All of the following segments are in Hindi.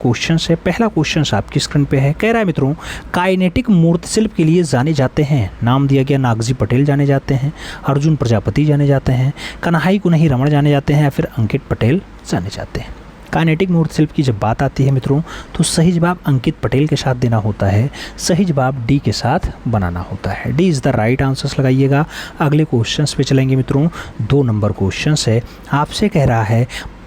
क्वेश्चन है। पहला क्वेश्चन आपकी स्क्रीन पे है। कह रहा है मित्रों, काइनेटिक मूर्ति शिल्प के लिए जाने जाते हैं। नाम दिया गया, नागजी पटेल जाने जाते हैं, अर्जुन प्रजापति जाने जाते हैं, कन्हई कुन्ही रमण जाने जाते हैं, या फिर अंकित पटेल जाने जाते हैं। काइनेटिक मूर्ति शिल्प की जब बात आती है मित्रों, तो सही जवाब अंकित पटेल के साथ देना होता है। सही जवाब डी के साथ बनाना होता है। D is the right answers लगाइएगा। अगले क्वेश्चन पे चलेंगे मित्रों। 2 नंबर क्वेश्चन है। आपसे कह रहा है,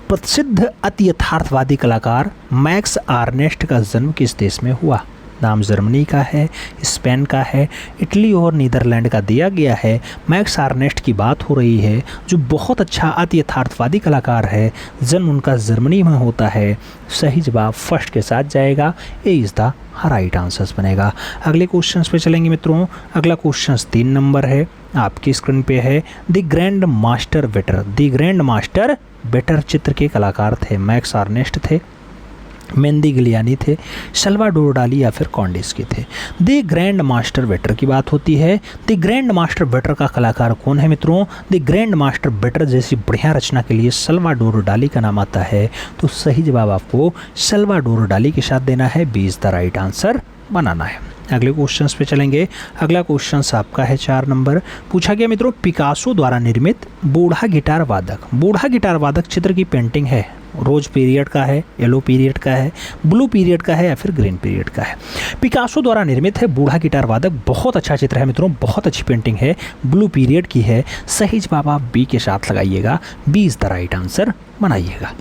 प्रसिद्ध अति यथार्थवादी कलाकार मैक्स आर्नेस्ट का जन्म किस देश में हुआ। नाम जर्मनी का है, स्पेन का है, इटली और नीदरलैंड का दिया गया है। मैक्स आर्नेस्ट की बात हो रही है, जो बहुत अच्छा अति यथार्थवादी कलाकार है। जन्म उनका जर्मनी में होता है। सही जवाब फर्स्ट के साथ जाएगा। ए इज़ द राइट आंसर्स बनेगा। अगले क्वेश्चन पे चलेंगे मित्रों। अगला क्वेश्चन 3 नंबर है, आपकी स्क्रीन पे है। The grand master better. The grand master better चित्र के कलाकार थे। मैक्स आर्नेस्ट थे, मेहंदी गिलियानी थे, सल्वाडोर डाली या फिर कॉन्डिस्की थे। द ग्रैंड मास्टर बेटर की बात होती है। द ग्रैंड मास्टर बेटर का कलाकार कौन है मित्रों? द ग्रैंड मास्टर बेटर जैसी बढ़िया रचना के लिए सल्वाडोर डाली का नाम आता है। तो सही जवाब आपको सल्वाडोर डाली के साथ देना है। B is the right answer बनाना है। अगले क्वेश्चन पे चलेंगे। अगला क्वेश्चन आपका है 4 नंबर। पूछा गया मित्रों, पिकासो द्वारा निर्मित बूढ़ा गिटार वादक। बूढ़ा गिटार वादक चित्र की पेंटिंग है। रोज पीरियड का है, येलो पीरियड का है, ब्लू पीरियड का है या फिर ग्रीन पीरियड का है। पिकासो द्वारा निर्मित है बूढ़ा गिटार वादक। बहुत अच्छा चित्र है मित्रों, बहुत अच्छी पेंटिंग है, ब्लू पीरियड की है। सही जवाब आप बी के साथ लगाइएगा। B is the right answer बनाइएगा।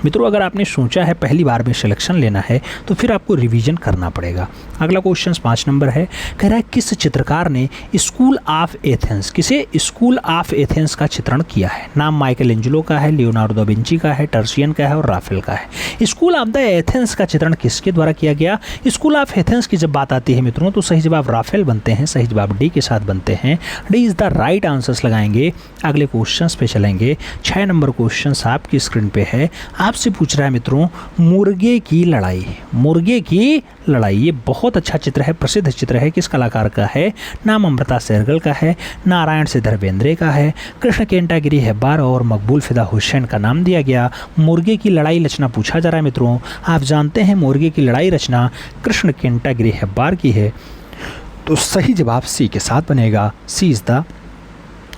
मित्रों, अगर आपने सोचा है पहली बार में सिलेक्शन लेना है तो फिर आपको रिवीजन करना पड़ेगा। अगला क्वेश्चन 5 नंबर है। कह रहा है, किस चित्रकार ने स्कूल ऑफ एथेंस, किसे स्कूल ऑफ एथेंस का चित्रण किया है। नाम माइकल एंजेलो का है, लियोनार्डो दा विंची का है, टर्सियन का है और राफेल का है। स्कूल ऑफ द एथेंस का चित्रण किसके द्वारा किया गया? स्कूल ऑफ एथेंस की जब बात आती है मित्रों, तो सही जवाब राफेल बनते हैं। सही जवाब डी के साथ बनते हैं। D is the right answers लगाएंगे। अगले क्वेश्चन पे चलेंगे। 6 नंबर क्वेश्चन आपकी स्क्रीन पे है। आपसे पूछ रहा है मित्रों, मुर्गे की लड़ाई। मुर्गे की लड़ाई, ये बहुत अच्छा चित्र है, प्रसिद्ध चित्र है। किस कलाकार का है? नाम अमृता शेरगिल का है, नारायण सिद्धर बेंद्रे का है, कृष्ण केंटागिरी हेब्बार और मकबूल फिदा हुसैन का नाम दिया गया। मुर्गे की लड़ाई रचना पूछा जा रहा है मित्रों। आप जानते हैं मुर्गे की लड़ाई रचना कृष्ण केंटागिरी हेब्बार की है। तो सही जवाब सी के साथ बनेगा। सी इज द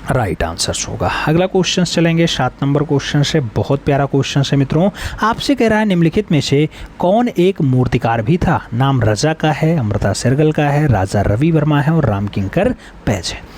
राइट आंसर्स होगा। अगला क्वेश्चन चलेंगे। 7 नंबर क्वेश्चन से बहुत प्यारा क्वेश्चन है मित्रों। आपसे कह रहा है, निम्नलिखित में से कौन एक मूर्तिकार भी था। नाम रजा का है, अमृता शेरगिल का है, राजा रवि वर्मा है और राम किंकर पैज है।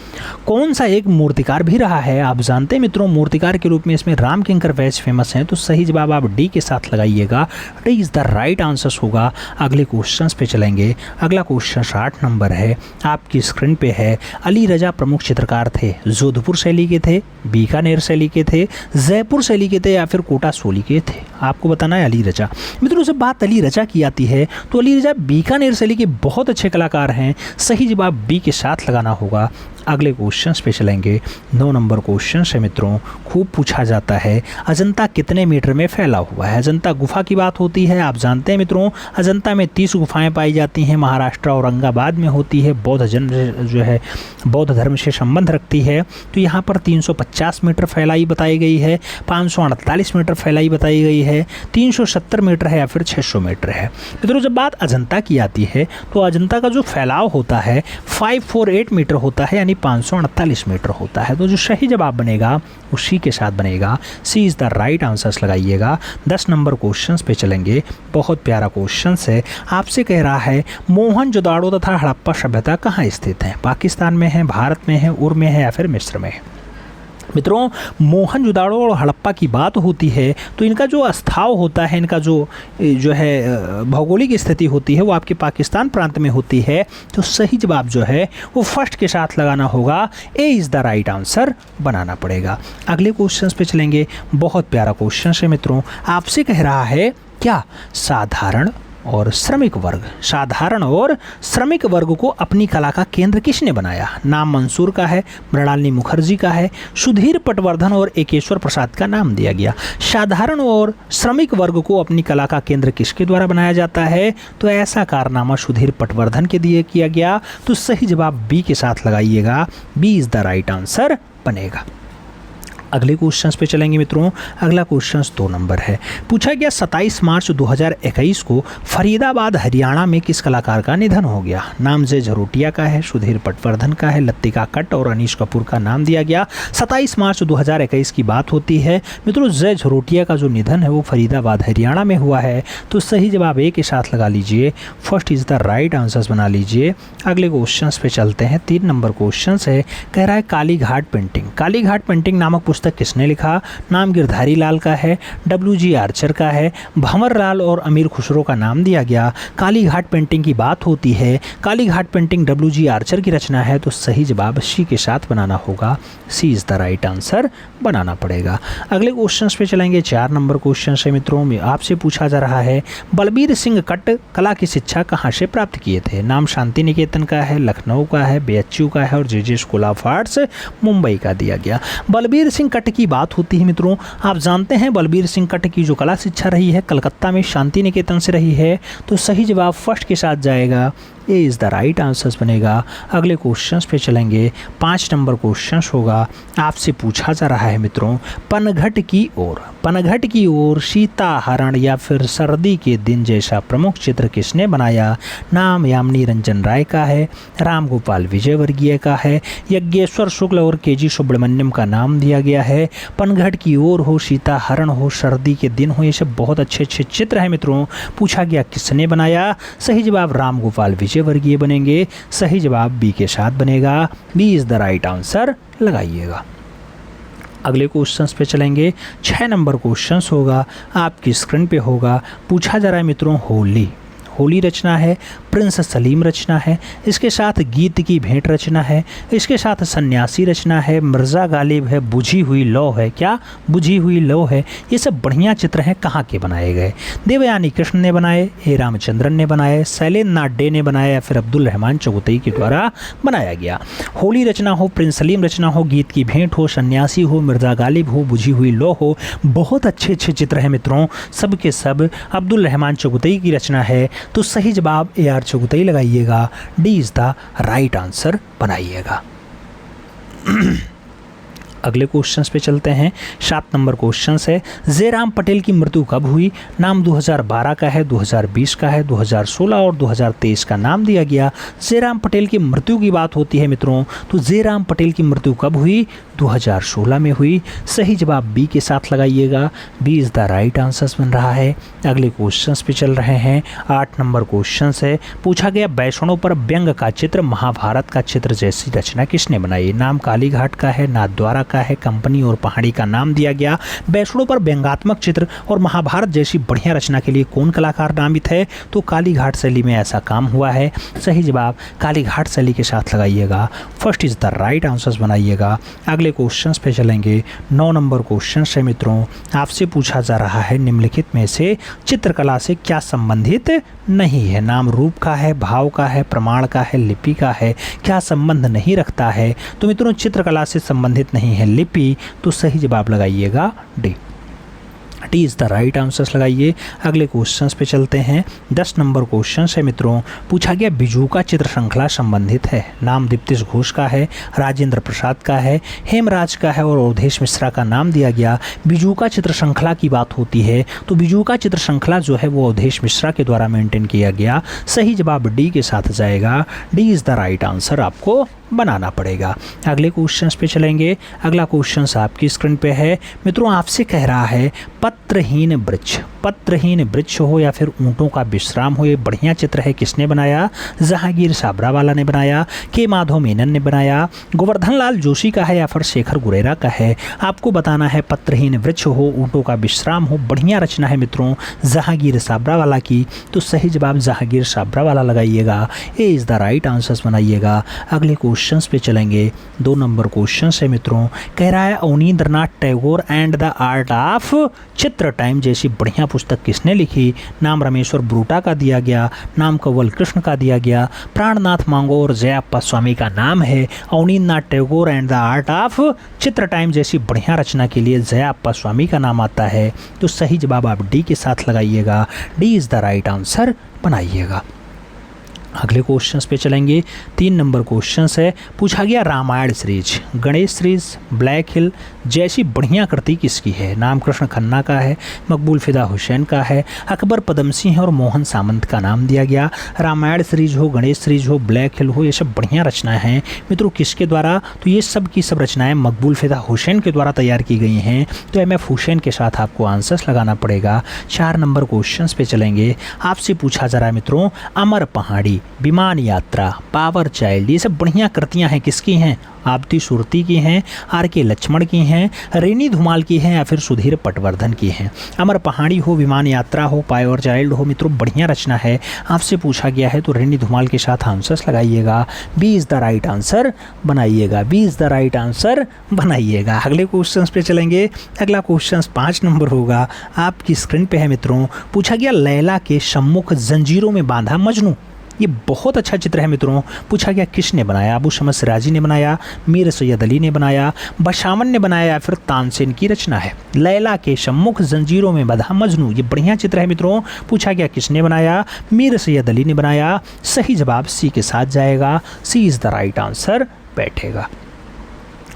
कौन सा एक मूर्तिकार भी रहा है? आप जानते हैं मित्रों, मूर्तिकार के रूप में इसमें राम किंकर वैज फेमस हैं। तो सही जवाब आप डी के साथ लगाइएगा। D is the right answers होगा। अगले क्वेश्चन पे चलेंगे। अगला क्वेश्चन 8 नंबर है, आपकी स्क्रीन पे है। अली रजा प्रमुख चित्रकार थे। जोधपुर शैली के थे, बीकानेर शैली के थे, जयपुर शैली के थे या फिर कोटा शैली के थे। आपको बताना है अली रजा। मित्रों, जब बात अली रजा की आती है तो अली रजा बीकानेर शैली के बहुत अच्छे कलाकार हैं। सही जवाब बी के साथ लगाना होगा। अगले क्वेश्चन पे चलेंगे। 9 नंबर क्वेश्चन है मित्रों, खूब पूछा जाता है, अजंता कितने मीटर में फैला हुआ है। अजंता गुफा की बात होती है। आप जानते हैं मित्रों, अजंता में 30 गुफाएं पाई जाती हैं। महाराष्ट्र औरंगाबाद में होती है। बौद्ध जन जो है बौद्ध धर्म से संबंध रखती है। तो यहाँ पर 350 मीटर फैलाई बताई गई है, 548 मीटर फैलाई बताई गई है, 370 मीटर है या फिर 600 मीटर है। मित्रों, जब बात अजंता की आती है तो अजंता का जो फैलाव होता है 548 मीटर होता है, यानी 548 मीटर होता है। तो जो सही जवाब बनेगा वो सी के साथ बनेगा। सी इज़ द राइट आंसर्स लगाइएगा। 10 नंबर क्वेश्चन पे चलेंगे। बहुत प्यारा क्वेश्चन है। आपसे कह रहा है, मोहनजोदाड़ो तथा हड़प्पा सभ्यता कहाँ स्थित है। पाकिस्तान में है, भारत में है, उर में है या फिर मिस्र में है। मित्रों, मोहनजोदाड़ो और हड़प्पा की बात होती है तो इनका जो स्थाव होता है, इनका जो है भौगोलिक स्थिति होती है वो आपके पाकिस्तान प्रांत में होती है। तो सही जवाब जो है वो फर्स्ट के साथ लगाना होगा। A is the right answer बनाना पड़ेगा। अगले क्वेश्चन पे चलेंगे। बहुत प्यारा क्वेश्चन है मित्रों। आपसे कह रहा है, क्या साधारण और श्रमिक वर्ग, साधारण और श्रमिक वर्ग को अपनी कला का केंद्र किसने बनाया। नाम मंसूर का है, मृणालिनी मुखर्जी का है, सुधीर पटवर्धन और एकेश्वर प्रसाद का नाम दिया गया। साधारण और श्रमिक वर्ग को अपनी कला का केंद्र किसके द्वारा बनाया जाता है। तो ऐसा कारनामा सुधीर पटवर्धन के दिए किया गया। तो सही जवाब बी के साथ लगाइएगा। B is the right answer बनेगा। अगले क्वेश्चंस पे चलेंगे मित्रों। अगला क्वेश्चंस 2 नंबर है। पूछा गया 27 मार्च 2021 को फरीदाबाद हरियाणा में किस कलाकार का निधन हो गया। नाम जय झरोटिया का है, सुधीर पटवर्धन का है, लतिका कट्ट और अनीश कपूर का नाम दिया गया। 27 मार्च 2021 की बात होती है मित्रों। जय झरोटिया का जो निधन है वो फरीदाबाद हरियाणा में हुआ है। तो सही जवाब ए के साथ लगा लीजिए। First is the right answers बना लीजिए। अगले क्वेश्चंस पे चलते हैं। 3 नंबर क्वेश्चन है। कह रहा है काली घाट पेंटिंग। काली घाट पेंटिंग नामक पुस्तक किसने लिखा। नाम गिरधारी लाल का है, WG आर्चर का है, भंवर लाल और अमीर खुसरो का नाम दिया गया। काली घाट पेंटिंग की बात होती है। Kali Ghat painting WG Archer की रचना है। तो सही जवाब सी के साथ बनाना होगा। सी इज द राइट आंसर बनाना पड़ेगा। अगले क्वेश्चंस पे चलेंगे। 4 नंबर क्वेश्चन है मित्रों में आपसे पूछा जा रहा है बलबीर सिंह कट्ट कला की शिक्षा कहाँ से प्राप्त किए थे। नाम शांति निकेतन का है, लखनऊ का है, BHU का है और JJ school of arts Mumbai का दिया गया। बलबीर सिंह कट्ट की बात होती है मित्रों। आप जानते हैं बलबीर सिंह कट्ट की जो कला शिक्षा रही है कलकत्ता में शांति निकेतन से रही है। तो सही जवाब फर्स्ट के साथ जाएगा। ए इज़ द राइट आंसर्स बनेगा। अगले क्वेश्चंस पे चलेंगे। 5 नंबर क्वेश्चंस होगा। आपसे पूछा जा रहा है मित्रों पनघट की ओर। पनघट की ओर, सीता हरण या फिर सर्दी के दिन जैसा प्रमुख चित्र किसने बनाया। नाम यामिनी रंजन राय का है, राम गोपाल विजयवर्गीय का है, यज्ञेश्वर शुक्ल और KG सुब्रमण्यम का नाम दिया गया है। पनघट की ओर हो, सीता हरण हो, सर्दी के दिन हो, ये सब बहुत अच्छे अच्छे चित्र हैं मित्रों। पूछा गया किसने बनाया। सही जवाब राम गोपाल विजयवर्गीय बनेंगे। सही जवाब बी के साथ बनेगा। B is the right answer लगाइएगा। अगले क्वेश्चंस पे चलेंगे। 6 नंबर क्वेश्चंस होगा आपकी स्क्रीन पे होगा। पूछा जा रहा है मित्रों होली। होली रचना है, प्रिंस सलीम रचना है, इसके साथ गीत की भेंट रचना है, इसके साथ सन्यासी रचना है, मिर्ज़ा गालिब है, बुझी हुई लौ है। क्या बुझी हुई लौ है। ये सब बढ़िया चित्र हैं। कहाँ के बनाए गए। देवयानी कृष्ण ने बनाए, ए रामचंद्रन ने बनाए, शैलेंद्र नाथ डे ने बनाया या फिर अब्दुल रहमान चौगुतई के द्वारा बनाया गया। होली रचना हो, प्रिंस सलीम रचना हो, गीत की भेंट हो, सन्यासी हो, मिर्ज़ा गालिब हो, बुझी हुई लौ हो, बहुत अच्छे अच्छे चित्र हैं मित्रों। सब के सब अब्दुल रहमान चौगुतई की रचना है। तो सही जवाब AR चौगुतई लगाइएगा। D is the right answer बनाइएगा। अगले क्वेश्चंस पे चलते हैं। 7 नंबर क्वेश्चंस है जयराम पटेल की मृत्यु कब हुई। नाम 2012 का है, 2020 का है, 2016 और 2023 का नाम दिया गया। जयराम पटेल की मृत्यु की बात होती है मित्रों। तो जयराम पटेल की मृत्यु कब हुई। 2016 में हुई। सही जवाब बी के साथ लगाइएगा। B is the right answers बन रहा है। अगले क्वेश्चंस पे चल रहे हैं। 8 नंबर क्वेश्चंस है। पूछा गया वैष्णव पर व्यंग का चित्र महाभारत का चित्र जैसी रचना किसने बनाई। नाम कालीघाट का है, नाथद्वारा का है, कंपनी और पहाड़ी का नाम दिया गया। वैष्णव पर व्यंगात्मक चित्र और महाभारत जैसी बढ़िया रचना के लिए कौन कलाकार नामित है। तो कालीघाट शैली में ऐसा काम हुआ है। सही जवाब कालीघाट शैली के साथ लगाइएगा। First is the right answers बनाइएगा। अगले क्वेश्चंस पे चलेंगे। 9 नंबर क्वेश्चन है मित्रों। आपसे पूछा जा रहा है निम्नलिखित में से चित्रकला से क्या संबंधित नहीं है। नाम रूप का है, भाव का है, प्रमाण का है, लिपि का है। क्या संबंध नहीं रखता है। तो मित्रों चित्रकला से संबंधित नहीं है लिपि। तो सही जवाब लगाइएगा D. T is the right answers लगाइए। अगले क्वेश्चंस पे चलते हैं। 10 नंबर क्वेश्चन है मित्रों। पूछा गया बिजू का चित्र श्रृंखला संबंधित है। नाम दीप्तिश घोष का है, राजेंद्र प्रसाद का है, हेमराज का है और अवधेश मिश्रा का नाम दिया गया। बिजू का चित्र श्रृंखला की बात होती है तो बिजू का चित्र श्रृंखला जो है वो अवधेश मिश्रा के द्वारा मेंटेन किया गया। सही जवाब डी के साथ जाएगा। D is the right answer आपको बनाना पड़ेगा। अगले क्वेश्चंस पे चलेंगे। अगला क्वेश्चन आपकी स्क्रीन पे है मित्रों। आपसे कह रहा है पत्रहीन वृक्ष। पत्रहीन वृक्ष हो या फिर ऊँटों का विश्राम हो, ये बढ़िया चित्र है। किसने बनाया। जहांगीर साबरावाला ने बनाया, के माधव मेनन ने बनाया, गोवर्धन लाल जोशी का है या फिर शेखर गुरेरा का है। आपको बताना है पत्रहीन वृक्ष हो, ऊँटों का विश्राम हो, बढ़िया रचना है मित्रों जहांगीर साबरावाला की। तो सही जवाब जहांगीर साबरावाला लगाइएगा। ए इज़ द राइट आंसर्स बनाइएगा। अगले क्वेश्चंस पे चलेंगे। 2 नंबर क्वेश्चन है मित्रों। कह रहा है Abanindranath Tagore and the art of चित्र टाइम जैसी बढ़िया पुस्तक किसने लिखी। नाम रामेश्वर ब्रूटा का दिया गया, नाम कंवल कृष्ण का दिया गया, प्राणनाथ मांगो और जयाप्पा स्वामी का नाम है। Abanindranath Tagore and the art of चित्र टाइम जैसी बढ़िया रचना के लिए जयाप्पा स्वामी का नाम आता है। तो सही जवाब आप डी के साथ लगाइएगा। D is the right answer बनाइएगा। अगले क्वेश्चंस पे चलेंगे। 3 नंबर क्वेश्चंस है, पूछा गया Ramayan series, Ganesh series, black hill जैसी बढ़िया कृति किसकी है? नाम कृष्ण खन्ना का है, मकबूल फिदा हुसैन का है, अकबर पदम सिंह और मोहन सामंत का नाम दिया गया। रामायण सीरीज हो, गणेश सीरीज हो, ब्लैक हिल हो, ये सब बढ़िया रचनाएं हैं मित्रों। किसके द्वारा? तो ये सब की सब रचनाएं मकबूल फिदा हुसैन के द्वारा तैयार की गई हैं। तो MF हुसैन के साथ आपको आंसर्स लगाना पड़ेगा। 4 नंबर क्वेश्चंस पे चलेंगे। आपसे पूछा जा रहा है मित्रों, अमर पहाड़ी, विमान यात्रा, पावर चाइल्ड, ये सब बढ़िया कृतियां हैं, किसकी हैं? आपती सुरती की हैं, RK लक्ष्मण की हैं, रेनी धुमाल की हैं या फिर सुधीर पटवर्धन की हैं। अमर पहाड़ी हो, विमान यात्रा हो, पावर चाइल्ड हो मित्रों, बढ़िया रचना है। आपसे पूछा गया है तो रेनी धुमाल के साथ आंसर्स लगाइएगा। B is the right answer बनाइएगा, B is the right answer बनाइएगा। अगले क्वेश्चन पे चलेंगे। अगला क्वेश्चन 5 नंबर होगा, आपकी स्क्रीन पे है मित्रों। पूछा गया लैला के सम्मुख जंजीरों में बांधा मजनू, ये बहुत अच्छा चित्र है मित्रों। पूछा गया किसने बनाया? अबू शमस सिराजी ने बनाया, मीर सैयद अली ने बनाया, बशावन ने बनाया या फिर तानसेन की रचना है? लैला के सम्मुख जंजीरों में बंधा मजनू, ये बढ़िया चित्र है मित्रों। पूछा गया किसने बनाया? मीर सैयद अली ने बनाया। सही जवाब सी के साथ जाएगा, सी इज़ द राइट आंसर बैठेगा।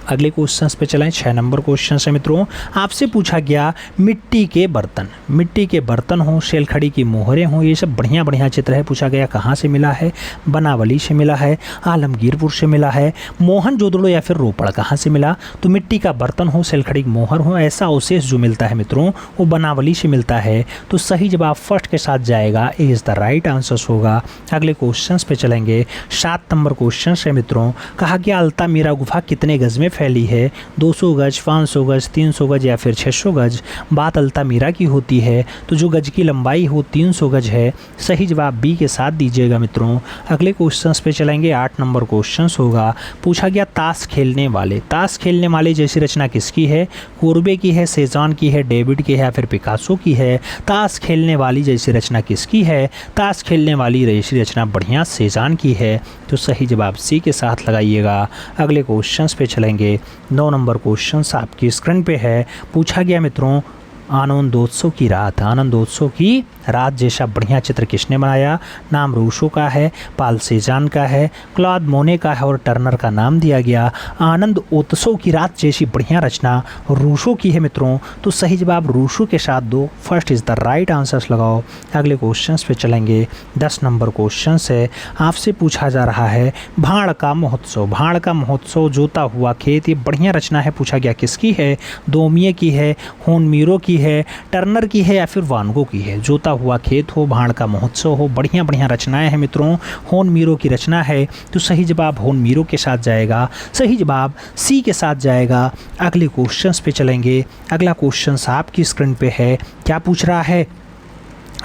अगले क्वेश्चंस पे चलें। 6 नंबर क्वेश्चन है मित्रों। आपसे पूछा गया मिट्टी के बर्तन, मिट्टी के बर्तन हो, शेलखड़ी की मोहरें हों, ये सब बढ़िया बढ़िया चित्र है। पूछा गया कहाँ से मिला है? बनावली से मिला है, आलमगीरपुर से मिला है, मोहनजोदड़ो या फिर रोपड़ कहाँ से मिला? तो मिट्टी का बर्तन हो, शेलखड़ी की मोहर हो, ऐसा अवशेष जो मिलता है मित्रों वो बनावली से मिलता है। तो सही जवाब फर्स्ट के साथ जाएगा, ए इज़ द राइट आंसर होगा। अगले क्वेश्चन पे चलेंगे। 7 नंबर क्वेश्चन है मित्रों। कहा गया अल्तामीरा गुफा कितने गज में फैली है? 200 गज, 500 गज, 300 गज या फिर 600 गज? बात अल्तामीरा की होती है तो जो गज की लंबाई हो 300 गज है। सही जवाब बी के साथ दीजिएगा मित्रों। अगले क्वेश्चंस पे चलेंगे। 8 नंबर क्वेश्चंस होगा। पूछा गया ताश खेलने वाले, ताश खेलने वाले जैसी रचना किसकी है? कोरबे की है, सेजान की है, डेविड की है या फिर पिकासो की है? ताश खेलने वाली जैसी रचना किसकी है? ताश खेलने वाली जैसी रचना बढ़िया सेजान की है। तो सही जवाब सी के साथ लगाइएगा। अगले क्वेश्चंस पे चलेंगे। 9 नंबर क्वेश्चन आपकी स्क्रीन पे है। पूछा गया मित्रों आनंदोत्सव की रात, आनंदोत्सव की रात जैसा बढ़िया चित्र किसने बनाया? नाम रूसो का है, पाल सेजान का है, क्लॉद मोने का है और टर्नर का नाम दिया गया। आनंद उत्सव की रात जैसी बढ़िया रचना रूसो की है मित्रों। तो सही जवाब रूसो के साथ दो, first is the right answers लगाओ। अगले क्वेश्चन पे चलेंगे। 10 नंबर क्वेश्चन है। आपसे पूछा जा रहा है भाड़ का महोत्सव, भाड़ का महोत्सव, जोता हुआ खेत, ये बढ़िया रचना है। पूछा गया किसकी है? दोमिये की है, होनमीरो की है, टर्नर की है या फिर वानगो की है? जोता हुआ खेत हो, भाड़ का महोत्सव हो, बढ़िया बढ़िया रचनाएं हैं मित्रों। होनमीरो की रचना है तो सही जवाब होनमीरो के साथ जाएगा, सही जवाब सी के साथ जाएगा। अगले क्वेश्चंस पे चलेंगे। अगला क्वेश्चन आपकी स्क्रीन पे है। क्या पूछ रहा है?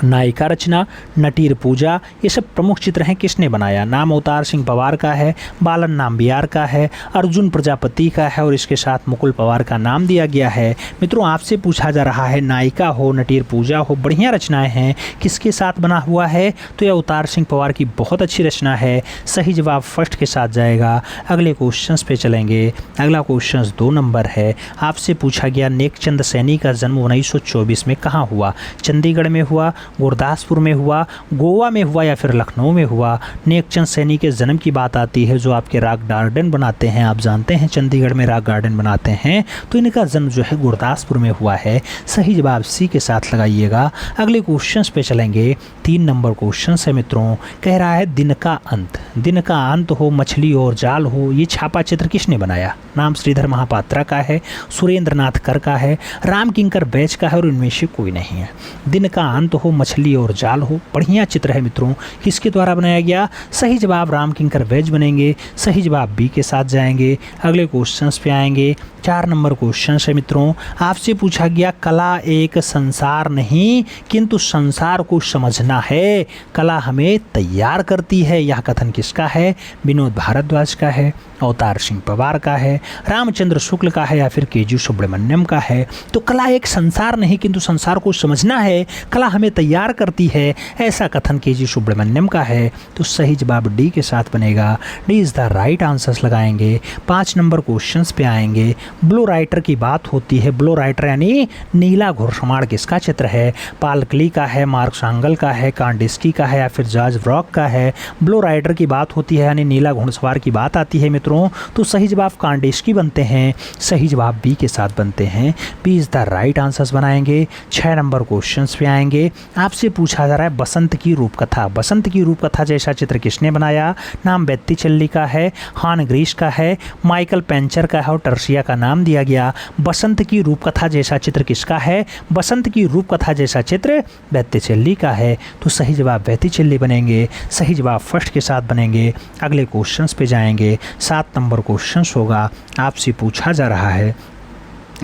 नायिका रचना, नटीर पूजा, ये सब प्रमुख चित्र हैं, किसने बनाया? नाम अवतार सिंह पवार का है, बालन नाम्बियार का है, अर्जुन प्रजापति का है और इसके साथ मुकुल पवार का नाम दिया गया है। मित्रों आपसे पूछा जा रहा है नायिका हो, नटीर पूजा हो, बढ़िया रचनाएं हैं, किसके साथ बना हुआ है? तो यह अवतार सिंह पवार की बहुत अच्छी रचना है। सही जवाब फर्स्ट के साथ जाएगा। अगले क्वेश्चन पे चलेंगे। अगला क्वेश्चन 2 नंबर है। आपसे पूछा गया नेकचंद सैनी का जन्म 1924 में कहाँ हुआ? चंडीगढ़ में हुआ, गुरदासपुर में हुआ, गोवा में हुआ या फिर लखनऊ में हुआ? नेकचंद सैनी के जन्म की बात आती है जो आपके रॉक गार्डन बनाते हैं, आप जानते हैं चंडीगढ़ में रॉक गार्डन बनाते हैं, तो इनका जन्म जो है गुरदासपुर में हुआ है। सही जवाब सी के साथ लगाइएगा। अगले क्वेश्चन पे चलेंगे। 3 नंबर क्वेश्चन है मित्रों। कह रहा है दिन का अंत, दिन का अंत हो, मछली और जाल हो, ये छापा चित्र किसने बनाया? नाम श्रीधर महापात्रा का है, सुरेंद्र नाथ कर का है, राम किंकर बैच का है और इनमें से कोई नहीं है। दिन का अंत हो, मछली और जाल हो, बढ़िया चित्र है मित्रों, किसके द्वारा बनाया गया? सही जवाब राम किंकर बैच बनेंगे, सही जवाब बी के साथ जाएंगे। अगले क्वेश्चंस पे आएंगे। 4 नंबर क्वेश्चन है मित्रों। आपसे पूछा गया कला एक संसार नहीं किंतु संसार को समझना है, कला हमें तैयार करती है, यह कथन किसका है? विनोद भारद्वाज का है, अवतार सिंह पवार का है, रामचंद्र शुक्ल का है या फिर केजी सुब्रमण्यम का है। तो कला एक संसार नहीं किंतु संसार को समझना है, कला हमें तैयार करती है, ऐसा कथन केजी सुब्रमण्यम का है। तो सही जवाब डी के साथ बनेगा। D is the right answers लगाएंगे। 5 नंबर क्वेश्चंस पे आएंगे। ब्लू राइटर की बात होती है। ब्लू राइटर यानी नीला घुड़सवार किसका चित्र है? पालकली का है, मार्क्स एंगल का है, कांडिस्की का है या फिर जॉर्ज ब्रॉक का है। ब्लू राइडर की बात होती है यानी नीला घुड़सवार की बात आती है मित्रों, तो सही जवाब कांडिस्की बनते हैं। सही जवाब बी के साथ बनते हैं। B is the right answers बनाएंगे। 6 नंबर क्वेश्चंस पे आएंगे। आपसे पूछा जा रहा है बसंत की रूपकथा। बसंत की रूपकथा जैसा चित्र किसने बनाया? नाम बेत्तीचेल्ली का है, हान ग्रीश का है, माइकल पेंचर का है और टर्सिया का नाम दिया गया। बसंत की रूपकथा जैसा चित्र किसका है? बसंत की रूपकथा जैसा चित्र बेत्तीचेल्ली का है। तो सही जवाब बेत्तीचेल्ली बनेंगे। सही जवाब फर्स्ट के साथ बनेंगे। अगले क्वेश्चंस पे जाएंगे। 7 नंबर क्वेश्चंस होगा। आपसे पूछा जा रहा है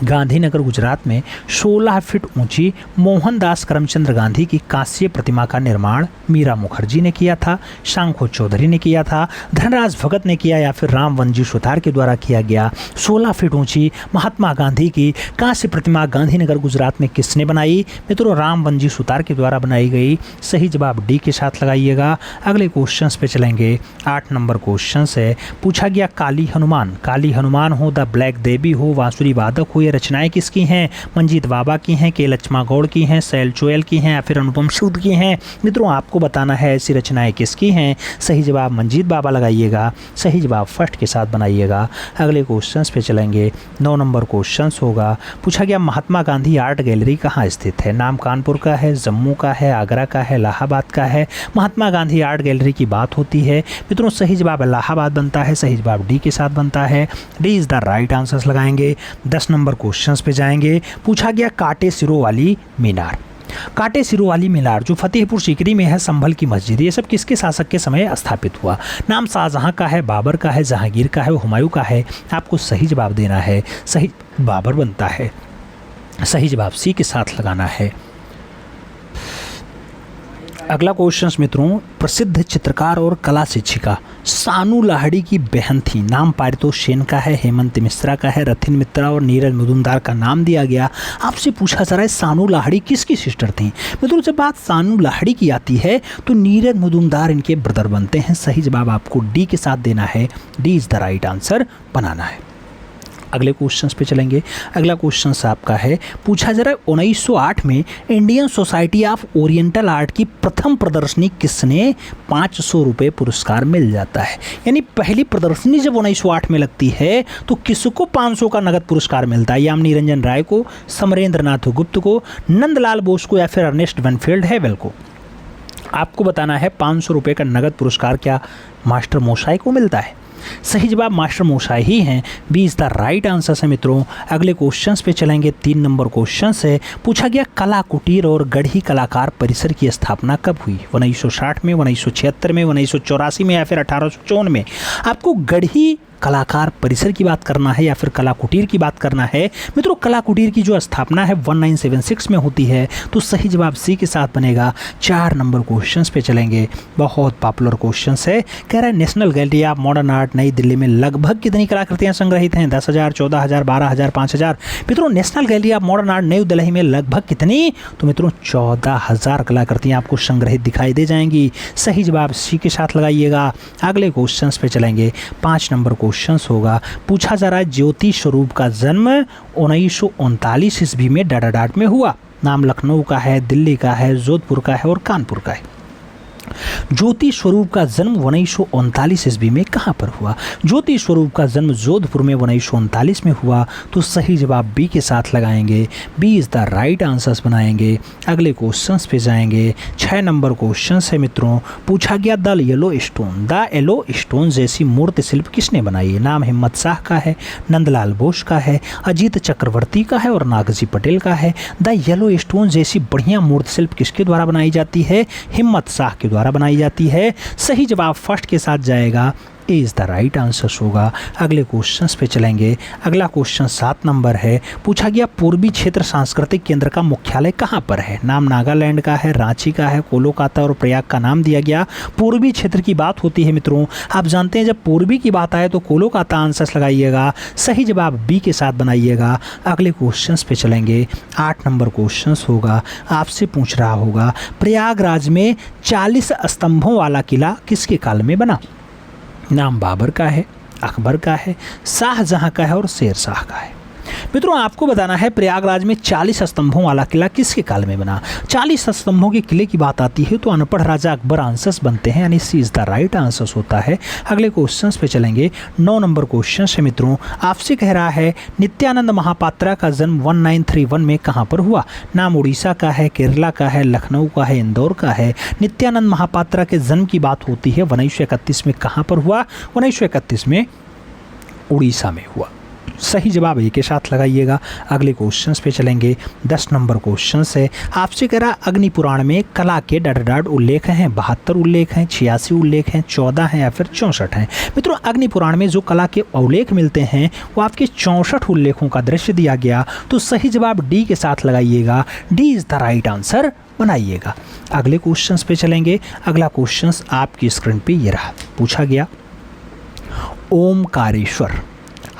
गांधीनगर गुजरात में 16 फीट ऊंची मोहनदास करमचंद गांधी की कांस्य प्रतिमा का निर्माण मीरा मुखर्जी ने किया था, शंखो चौधरी ने किया था, धनराज भगत ने किया या फिर रामवंजी सुतार के द्वारा किया गया। 16 फीट ऊंची महात्मा गांधी की कांस्य प्रतिमा गांधीनगर गुजरात में किसने बनाई? मित्रों रामवंजी सुतार के द्वारा बनाई गई। सही जवाब डी के साथ लगाइएगा। अगले क्वेश्चन पे चलेंगे। 8 नंबर क्वेश्चन है। पूछा गया काली हनुमान हो, द ब्लैक देवी हो, बांसुरी वादक हो, ये रचनाएं किसकी हैं? मंजीत बाबा की हैं, के लक्ष्मा गौड़ की हैं, सैल चोयल की हैं या फिर अनुपम सूद की हैं? मित्रों आपको बताना है ऐसी रचनाएं किसकी हैं। सही जवाब मंजीत बाबा लगाइएगा। सही जवाब फर्स्ट के साथ बनाइएगा। अगले क्वेश्चंस पे चलेंगे। 9 नंबर क्वेश्चंस होगा। पूछा गया महात्मा गांधी आर्ट गैलरी कहाँ स्थित है? नाम कानपुर का है, जम्मू का है, आगरा का है, इलाहाबाद का है। महात्मा गांधी आर्ट गैलरी की बात होती है मित्रों। सही जवाब इलाहाबाद बनता है। सही जवाब डी के साथ बनता है। D is the right answers लगाएंगे। 10 नंबर क्वेश्चंस पे जाएंगे। पूछा गया कांटे सिरों वाली मीनार। कांटे सिरों वाली मीनार जो फतेहपुर सीकरी में है, संभल की मस्जिद, ये सब किसके शासक के समय स्थापित हुआ? नाम शाहजहां का है, बाबर का है, जहांगीर का है, हुमायूं का है। आपको सही जवाब देना है। सही बाबर बनता है। सही जवाब सी के साथ लगाना है। अगला क्वेश्चन मित्रों, प्रसिद्ध चित्रकार और कला शिक्षिका सानू लाहिड़ी की बहन थी। नाम पारितोष सेन का है, हेमंत मिश्रा का है, रथिन मित्रा और नीरज मुजुमदार का नाम दिया गया। आपसे पूछा जा रहा है सानू लाहिड़ी किसकी सिस्टर थी? मित्रों जब बात सानू लाहिड़ी की आती है तो नीरज मुजुमदार इनके ब्रदर बनते हैं। सही जवाब आपको डी के साथ देना है। D is the right answer बनाना है। अगले क्वेश्चंस पे चलेंगे। अगला क्वेश्चन आपका है। पूछा जा रहा है 1908 में Indian society of oriental art की प्रथम प्रदर्शनी किसने 500 रुपये पुरस्कार मिल जाता है? यानी पहली प्रदर्शनी जब 1908 में लगती है तो किसको 500 का नगद पुरस्कार मिलता है? यामिनी रंजन राय को, समरेंद्र नाथ गुप्त को, नंदलाल बोस को या फिर अर्नेस्ट वैनफील्ड हेवेल को? आपको बताना है 500 रुपये का नगद पुरस्कार क्या मास्टर मोशाई को मिलता है? सही जवाब मास्टर मोशाई ही हैं। B is the right answer है मित्रों। अगले क्वेश्चंस पे चलेंगे। 3 नंबर क्वेश्चन है। पूछा गया कला कुटीर और गढ़ी कलाकार परिसर की स्थापना कब हुई? 1960 में, 1976 में, 1984 में या फिर 1854 में? आपको गढ़ी कलाकार परिसर की बात करना है या फिर कला कुटीर की बात करना है? मित्रों कला कुटीर की जो स्थापना है 1976 में होती है। तो सही जवाब सी के साथ बनेगा। 4 नंबर क्वेश्चंस पे चलेंगे। बहुत पॉपुलर क्वेश्चन है। कह रहा है national gallery of modern art नई दिल्ली में लगभग कितनी कलाकृतियां संग्रहित हैं? 10,000, 14,000, 12,000, 5,000? मित्रों national gallery of modern art नई दिल्ली में लगभग कितनी? तो मित्रों 14,000 कलाकृतियां आपको संग्रहित दिखाई दे जाएंगी। सही जवाब सी के साथ लगाइएगा। अगले क्वेश्चन पे चलेंगे। 5 नंबर क्वेश्चन होगा। पूछा जा रहा है ज्योति स्वरूप का जन्म 1939 ईस्वी में डाडाडाट में हुआ। नाम लखनऊ का है, दिल्ली का है, जोधपुर का है और कानपुर का है। ज्योति स्वरूप का जन्म 1939 ईस्वी में कहाँ पर हुआ? ज्योति स्वरूप का जन्म जोधपुर में 1939 में हुआ। तो सही जवाब बी के साथ लगाएंगे। B is the right answers बनाएंगे। अगले क्वेश्चंस पे जाएंगे। 6 नंबर क्वेश्चन है मित्रों। पूछा गया द येलो स्टोन जैसी मूर्ति शिल्प किसने बनाई? नाम हिम्मत शाह का है, नंदलाल बोस का है, अजीत चक्रवर्ती का है और नागजी पटेल का है। द येलो स्टोन जैसी बढ़िया मूर्ति शिल्प किसके द्वारा बनाई जाती है? हिम्मत शाह के द्वारा बनाई जाती है। सही जवाब फर्स्ट के साथ जाएगा। ए इज़ द राइट आंसर होगा। अगले क्वेश्चन पे चलेंगे। अगला क्वेश्चन 7 नंबर है। पूछा गया पूर्वी क्षेत्र सांस्कृतिक केंद्र का मुख्यालय कहाँ पर है। नाम नागालैंड का है, रांची का है, कोलकाता और प्रयाग का नाम दिया गया। पूर्वी क्षेत्र की बात होती है मित्रों, आप जानते हैं जब पूर्वी की बात आए तो कोलकाता आंसर लगाइएगा। सही जवाब बी के साथ बनाइएगा। अगले क्वेश्चन पे चलेंगे। 8 नंबर क्वेश्चन होगा, आपसे पूछ रहा होगा प्रयागराज में 40 स्तंभों वाला किला किसके काल में बना। नाम बाबर का है, अकबर का है, शाहजहां का है और शेरशाह का है। मित्रों आपको बताना है प्रयागराज में 40 स्तंभों वाला किला किसके काल में बना। 40 स्तंभों के किले की बात आती है तो अनपढ़ राजा अकबर आंसर्स बनते हैं, यानी सी इज द राइट आंसर्स होता है। अगले क्वेश्चंस पे चलेंगे। 9 नंबर क्वेश्चन है मित्रों, आपसे कह रहा है नित्यानंद महापात्रा का जन्म 1931 में कहाँ पर हुआ। नाम उड़ीसा का है, केरला का है, लखनऊ का है, इंदौर का है। नित्यानंद महापात्रा के जन्म की बात होती है 1931 में। कहाँ पर हुआ। 1931 में उड़ीसा में हुआ। सही जवाब ए के साथ लगाइएगा। अगले क्वेश्चंस पे चलेंगे। 10 नंबर क्वेश्चन है, आपसे कह रहा अग्नि पुराण में कला के डट उल्लेख हैं। 72 उल्लेख हैं, 86 उल्लेख हैं, 14 हैं या फिर 64 हैं। मित्रों अग्नि पुराण में जो कला के उल्लेख मिलते हैं वो आपके 64 उल्लेखों का दृश्य दिया गया, तो सही जवाब डी के साथ लगाइएगा। D is the right answer बनाइएगा। अगले क्वेश्चंस पे चलेंगे। अगला क्वेश्चन आपकी स्क्रीन पे ये रहा। पूछा गया ओमकारेश्वर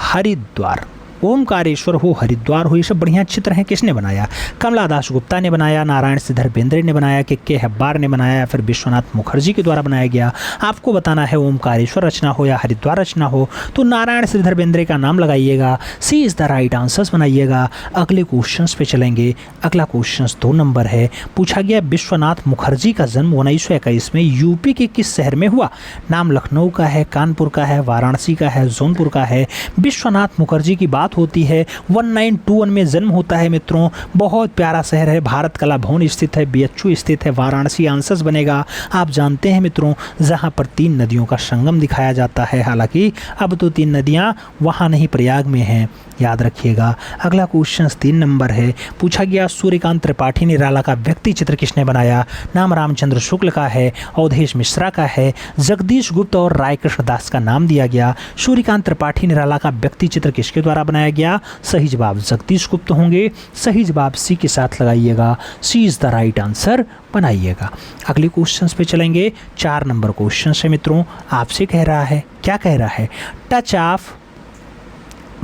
हरिद्वार, ओमकारेश्वर हो, हरिद्वार हो, ये सब बढ़िया चित्र हैं। किसने बनाया। कमला दास गुप्ता ने बनाया, नारायण श्रीधर बेंद्रे ने बनाया, के हब्बार ने बनाया या फिर विश्वनाथ मुखर्जी के द्वारा बनाया गया। आपको बताना है ओमकारेश्वर रचना हो या हरिद्वार रचना हो, तो नारायण श्रीधर बेंद्रे का नाम लगाइएगा। सी इज़ द राइट आंसर्स बनाइएगा। अगले क्वेश्चन पे चलेंगे। अगला क्वेश्चन 2 नंबर है। पूछा गया विश्वनाथ मुखर्जी का जन्म 1921 में यूपी के किस शहर में हुआ। नाम लखनऊ का है, कानपुर का है, वाराणसी का है, जौनपुर का है। विश्वनाथ मुखर्जी की बात होती है 1921 में जन्म होता है मित्रों। बहुत प्यारा शहर है, भारत कला भवन स्थित है, बीएचयू स्थित है, वाराणसी आंसर्स बनेगा। आप जानते हैं मित्रों जहां पर 3 नदियों का संगम दिखाया जाता है, हालांकि अब तो 3 नदियां वहां नहीं प्रयाग में हैं, याद रखिएगा। अगला क्वेश्चन 3 नंबर है। पूछा गया सूर्यकांत त्रिपाठी निराला का व्यक्ति चित्र किसने बनाया। नाम रामचंद्र शुक्ल का है, अवधेश मिश्रा का है, जगदीश गुप्त और राय कृष्ण दास का नाम दिया गया। सूर्यकांत त्रिपाठी निराला का व्यक्ति चित्र किसके द्वारा बनाया गया। सही जवाब जगदीश गुप्त होंगे। सही जवाब सी के साथ लगाइएगा। सी इज द राइट आंसर बनाइएगा। अगले क्वेश्चन पे चलेंगे। 4 नंबर क्वेश्चन है मित्रों, आपसे कह रहा है, क्या कह रहा है, touch of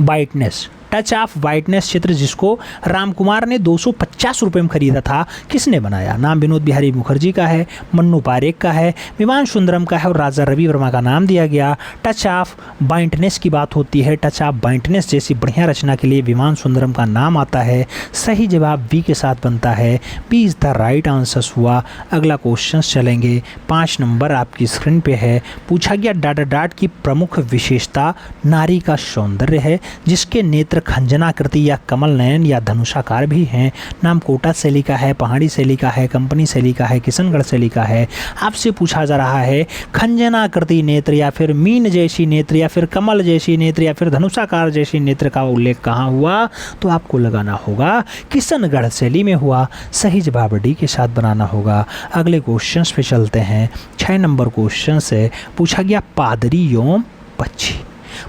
whiteness, touch of whiteness चित्र जिसको रामकुमार ने 250 रुपये में खरीदा था, किसने बनाया। नाम विनोद बिहारी मुखर्जी का है, मन्नू पारेख का है, विमान सुंदरम का है और राजा रवि वर्मा का नाम दिया गया। टच ऑफ वाइटनेस की बात होती है, टच ऑफ वाइटनेस जैसी बढ़िया रचना के लिए विमान सुंदरम का नाम आता है। सही जवाब बी के साथ बनता है। B is the right answer हुआ। अगला क्वेश्चन चलेंगे। 5 नंबर आपकी स्क्रीन पे है। पूछा गया डाट की प्रमुख विशेषता नारी का सौंदर्य है, जिसके नेत्र खंजनाकृति या कमल नयन या धनुषाकार भी हैं। नाम कोटा शैली का है, पहाड़ी शैली का है, कंपनी शैली का है, किशनगढ़ शैली का है। आपसे पूछा जा रहा है खंजनाकृति नेत्र या फिर मीन जैसी नेत्र या फिर कमल जैसी नेत्र या फिर धनुषाकार जैसी नेत्र का उल्लेख कहाँ हुआ, तो आपको लगाना होगा किशनगढ़ शैली में हुआ। सही जवाब डी के साथ बनाना होगा। अगले क्वेश्चन पे चलते हैं। 6 नंबर क्वेश्चन से पूछा गया पादरी एवं पक्षी,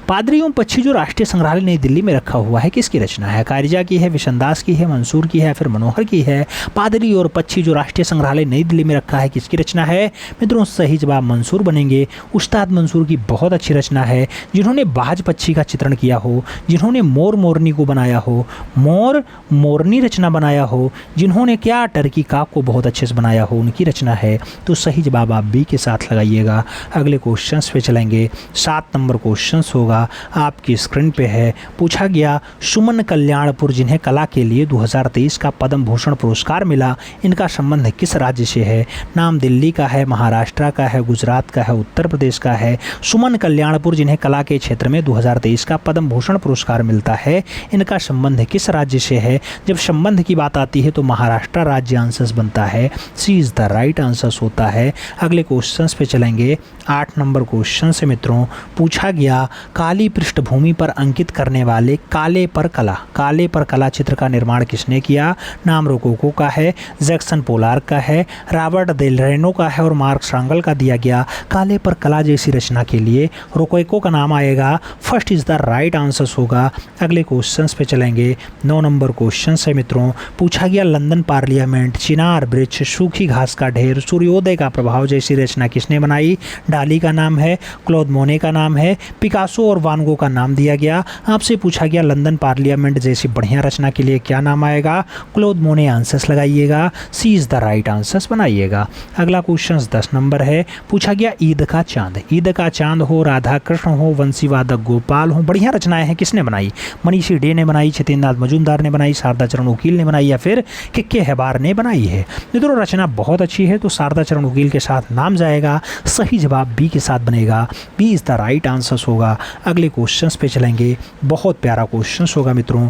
पादरी एवं पक्षी जो राष्ट्रीय संग्रहालय नई दिल्ली में रखा हुआ है, किसकी रचना है। कारिजा की है, विशनदास की है, मंसूर की है, फिर मनोहर की है। पादरी और पक्षी जो राष्ट्रीय संग्रहालय नई दिल्ली में रखा है, किसकी रचना है। मित्रों सही जवाब मंसूर बनेंगे। उस्ताद मंसूर की बहुत अच्छी रचना है, जिन्होंने बाज पक्षी का चित्रण किया हो, जिन्होंने मोर मोरनी को बनाया हो, मोर मोरनी रचना बनाया हो, जिन्होंने क्या टर्की काक को बहुत अच्छे से बनाया हो, उनकी रचना है। तो सही जवाब आप बी के साथ लगाइएगा। अगले क्वेश्चन पे चलेंगे। 7 नंबर क्वेश्चन होगा, आपकी स्क्रीन पे है। पूछा गया सुमन कल्याणपुर जिन्हें कला के लिए 2023 का पद्म भूषण पुरस्कार मिला, इनका संबंध किस राज्य से है। नाम दिल्ली का है, महाराष्ट्र का है, गुजरात का है, उत्तर प्रदेश का है। सुमन कल्याणपुर जिन्हें कला के क्षेत्र में 2023 का पद्म भूषण पुरस्कार मिलता है, इनका संबंध किस राज्य से है। जब संबंध की बात आती है तो महाराष्ट्र राज्य आंसर बनता है। सी इज द राइट आंसर होता है। अगले क्वेश्चन पे चलेंगे। 8 नंबर क्वेश्चन से मित्रों पूछा गया काली पृष्ठभूमि पर अंकित करने वाले काले पर कला चित्र का निर्माण किसने किया? नाम रोकोको का है, जैक्सन पोलार्क का है, रॉबर्ट डेल रेनो का है और मार्क श्रांगल का दिया गया। काले पर कला जैसी रचना के लिए रोकोको का नाम आएगा। First is the right answer होगा। अगले क्वेश्चंस पे चलेंगे। 9 नंबर क्वेश्चन है मित्रों, पूछा गया लंदन पार्लियामेंट, चिनार वृक्ष, सूखी घास का ढेर, सूर्योदय का प्रभाव जैसी रचना किसने बनाई? डाली का नाम है, क्लॉद मोने का नाम है, पिकासो और वान गो का नाम दिया गया। आपसे पूछा गया लंदन पार्लियामेंट जैसी बढ़िया रचना के लिए क्या नाम आएगा? क्लॉद मोने आंसर्स लगाइएगा, सी इज द राइट आंसर्स बनाइएगा। अगला क्वेश्चन 10 नंबर है, पूछा गया ईद का चांद हो, राधा कृष्ण हो, वंशीवादक गोपाल हो, बढ़िया रचनाएं हैं, किसने बनाई? मनीषी डे ने बनाई, छितेंद्रनाथ मजूमदार ने बनाई, शारदा चरण वकील ने बनाई या फिर के हेबार ने बनाई है? मित्रों रचना बहुत अच्छी है तो शारदा चरण वकील के साथ नाम जाएगा। सही जवाब बी के साथ बनेगा, B is the right answer होगा। अगले क्वेश्चंस पे चलेंगे। बहुत प्यारा क्वेश्चन होगा मित्रों,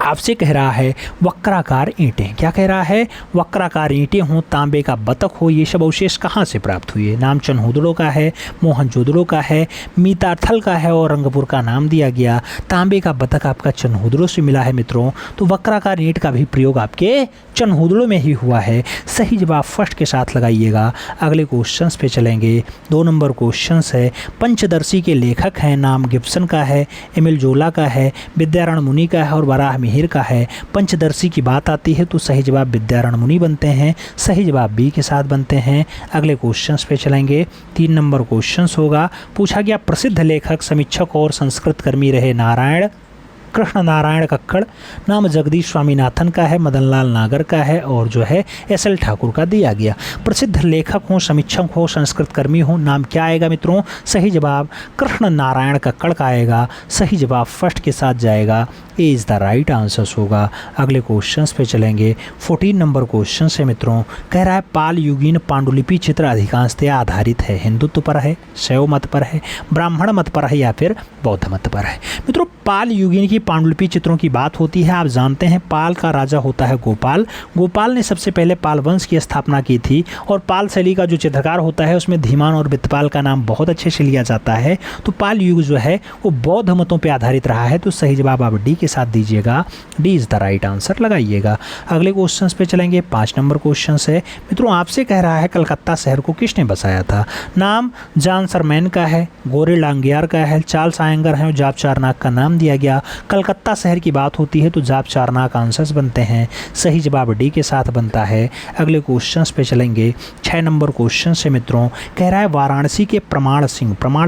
आपसे कह रहा है वक्राकार ईंटें, क्या कह रहा है? वक्राकार ईंटें हों, तांबे का बतख हो, ये सब अवशेष कहाँ से प्राप्त हुए? नाम चनहुदड़ो का है, मोहनजोदड़ो का है, मीतार्थल का है और रंगपुर का नाम दिया गया। तांबे का बतख आपका चनहुदड़ो से मिला है मित्रों, तो वक्राकार ईंट का भी प्रयोग आपके चनहुदड़ो में ही हुआ है। सही जवाब फर्स्ट के साथ लगाइएगा। अगले क्वेश्चंस पे चलेंगे। 2 नंबर क्वेश्चन है, पंचदर्शी के लेखक हैं, नाम गिब्सन का है, एमिल जोला का है, विद्यारण मुनि का है और वराह मिहिर का है। पंचदर्शी की बात आती है तो सही जवाब विद्यारण मुनि बनते हैं, सही जवाब बी के साथ बनते हैं। अगले क्वेश्चंस पे चलेंगे। 3 नंबर क्वेश्चंस होगा, पूछा गया प्रसिद्ध लेखक, समीक्षक और संस्कृत कर्मी रहे नारायण कृष्ण नारायण कक्कड़, नाम जगदीश स्वामीनाथन का है, मदनलाल नागर का है और जो है एस.एल. ठाकुर का दिया गया। प्रसिद्ध लेखक हो, समीक्षक हो, संस्कृत कर्मी हो, नाम क्या आएगा मित्रों? सही जवाब कृष्ण नारायण कक्कड़ का आएगा, सही जवाब फर्स्ट के साथ जाएगा, ए इज़ द राइट आंसर होगा। अगले क्वेश्चंस पे चलेंगे। 14 नंबर क्वेश्चन है मित्रों, कह रहा है पाल युगीन पांडुलिपि चित्र अधिकांशतः आधारित है, हिंदुत्व पर है, शैव मत पर है, ब्राह्मण मत पर है या फिर बौद्ध मत पर है? मित्रों पाल युगीन की पांडुलिपि चित्रों की बात होती है। आप जानते हैं पाल का राजा होता है गोपाल। गोपाल ने सबसे पहले पाल वंश की स्थापना की थी और पाल शैली का जो चित्रकार होता है उसमें धीमान और वित्तपाल का नाम बहुत अच्छे से लिया जाता है। तो पाल युग जो है वो बौद्ध मतों पर आधारित रहा है, तो सही जवाब आप डी के साथ दीजिएगा, D is the right answer लगाइएगा। अगले क्वेश्चंस पे चलेंगे। 5 नंबर क्वेश्चन है मित्रों, आपसे कह रहा है कलकत्ता शहर को किसने बसाया था? नाम जॉन सरमैन का है, गोरे लांगियार का है, चार्ल्स आयंगर है और जाप चारनाक का नाम दिया गया। कलकत्ता शहर की बात होती है तो जाप चारनाक आंसर्स बनते हैं, सही जवाब डी के साथ बनता है। अगले क्वेश्चंस पे चलेंगे। 6 नंबर क्वेश्चन है मित्रों, कह रहा है वाराणसी के प्रमाण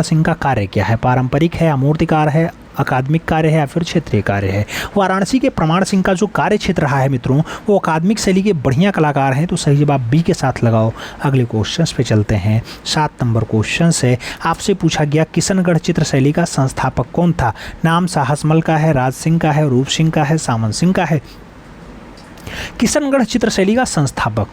सिंह का कार्य क्या है? पारंपरिक है, अमूर्तिकार है, अकादमिक कार्य है या फिर क्षेत्रीय कार्य है? वाराणसी के प्रमाण सिंह का जो कार्य क्षेत्र रहा है मित्रों वो अकादमिक शैली के बढ़िया कलाकार हैं, तो सही जवाब बी के साथ लगाओ। अगले क्वेश्चंस पे चलते हैं। 7 नंबर क्वेश्चन है, आपसे पूछा गया किशनगढ़ चित्र शैली का संस्थापक कौन था? नाम साहसमल का है, राज सिंह का है, रूप सिंह का है, सामंत सिंह का है? किशनगढ़ चित्र शैली का संस्थापक,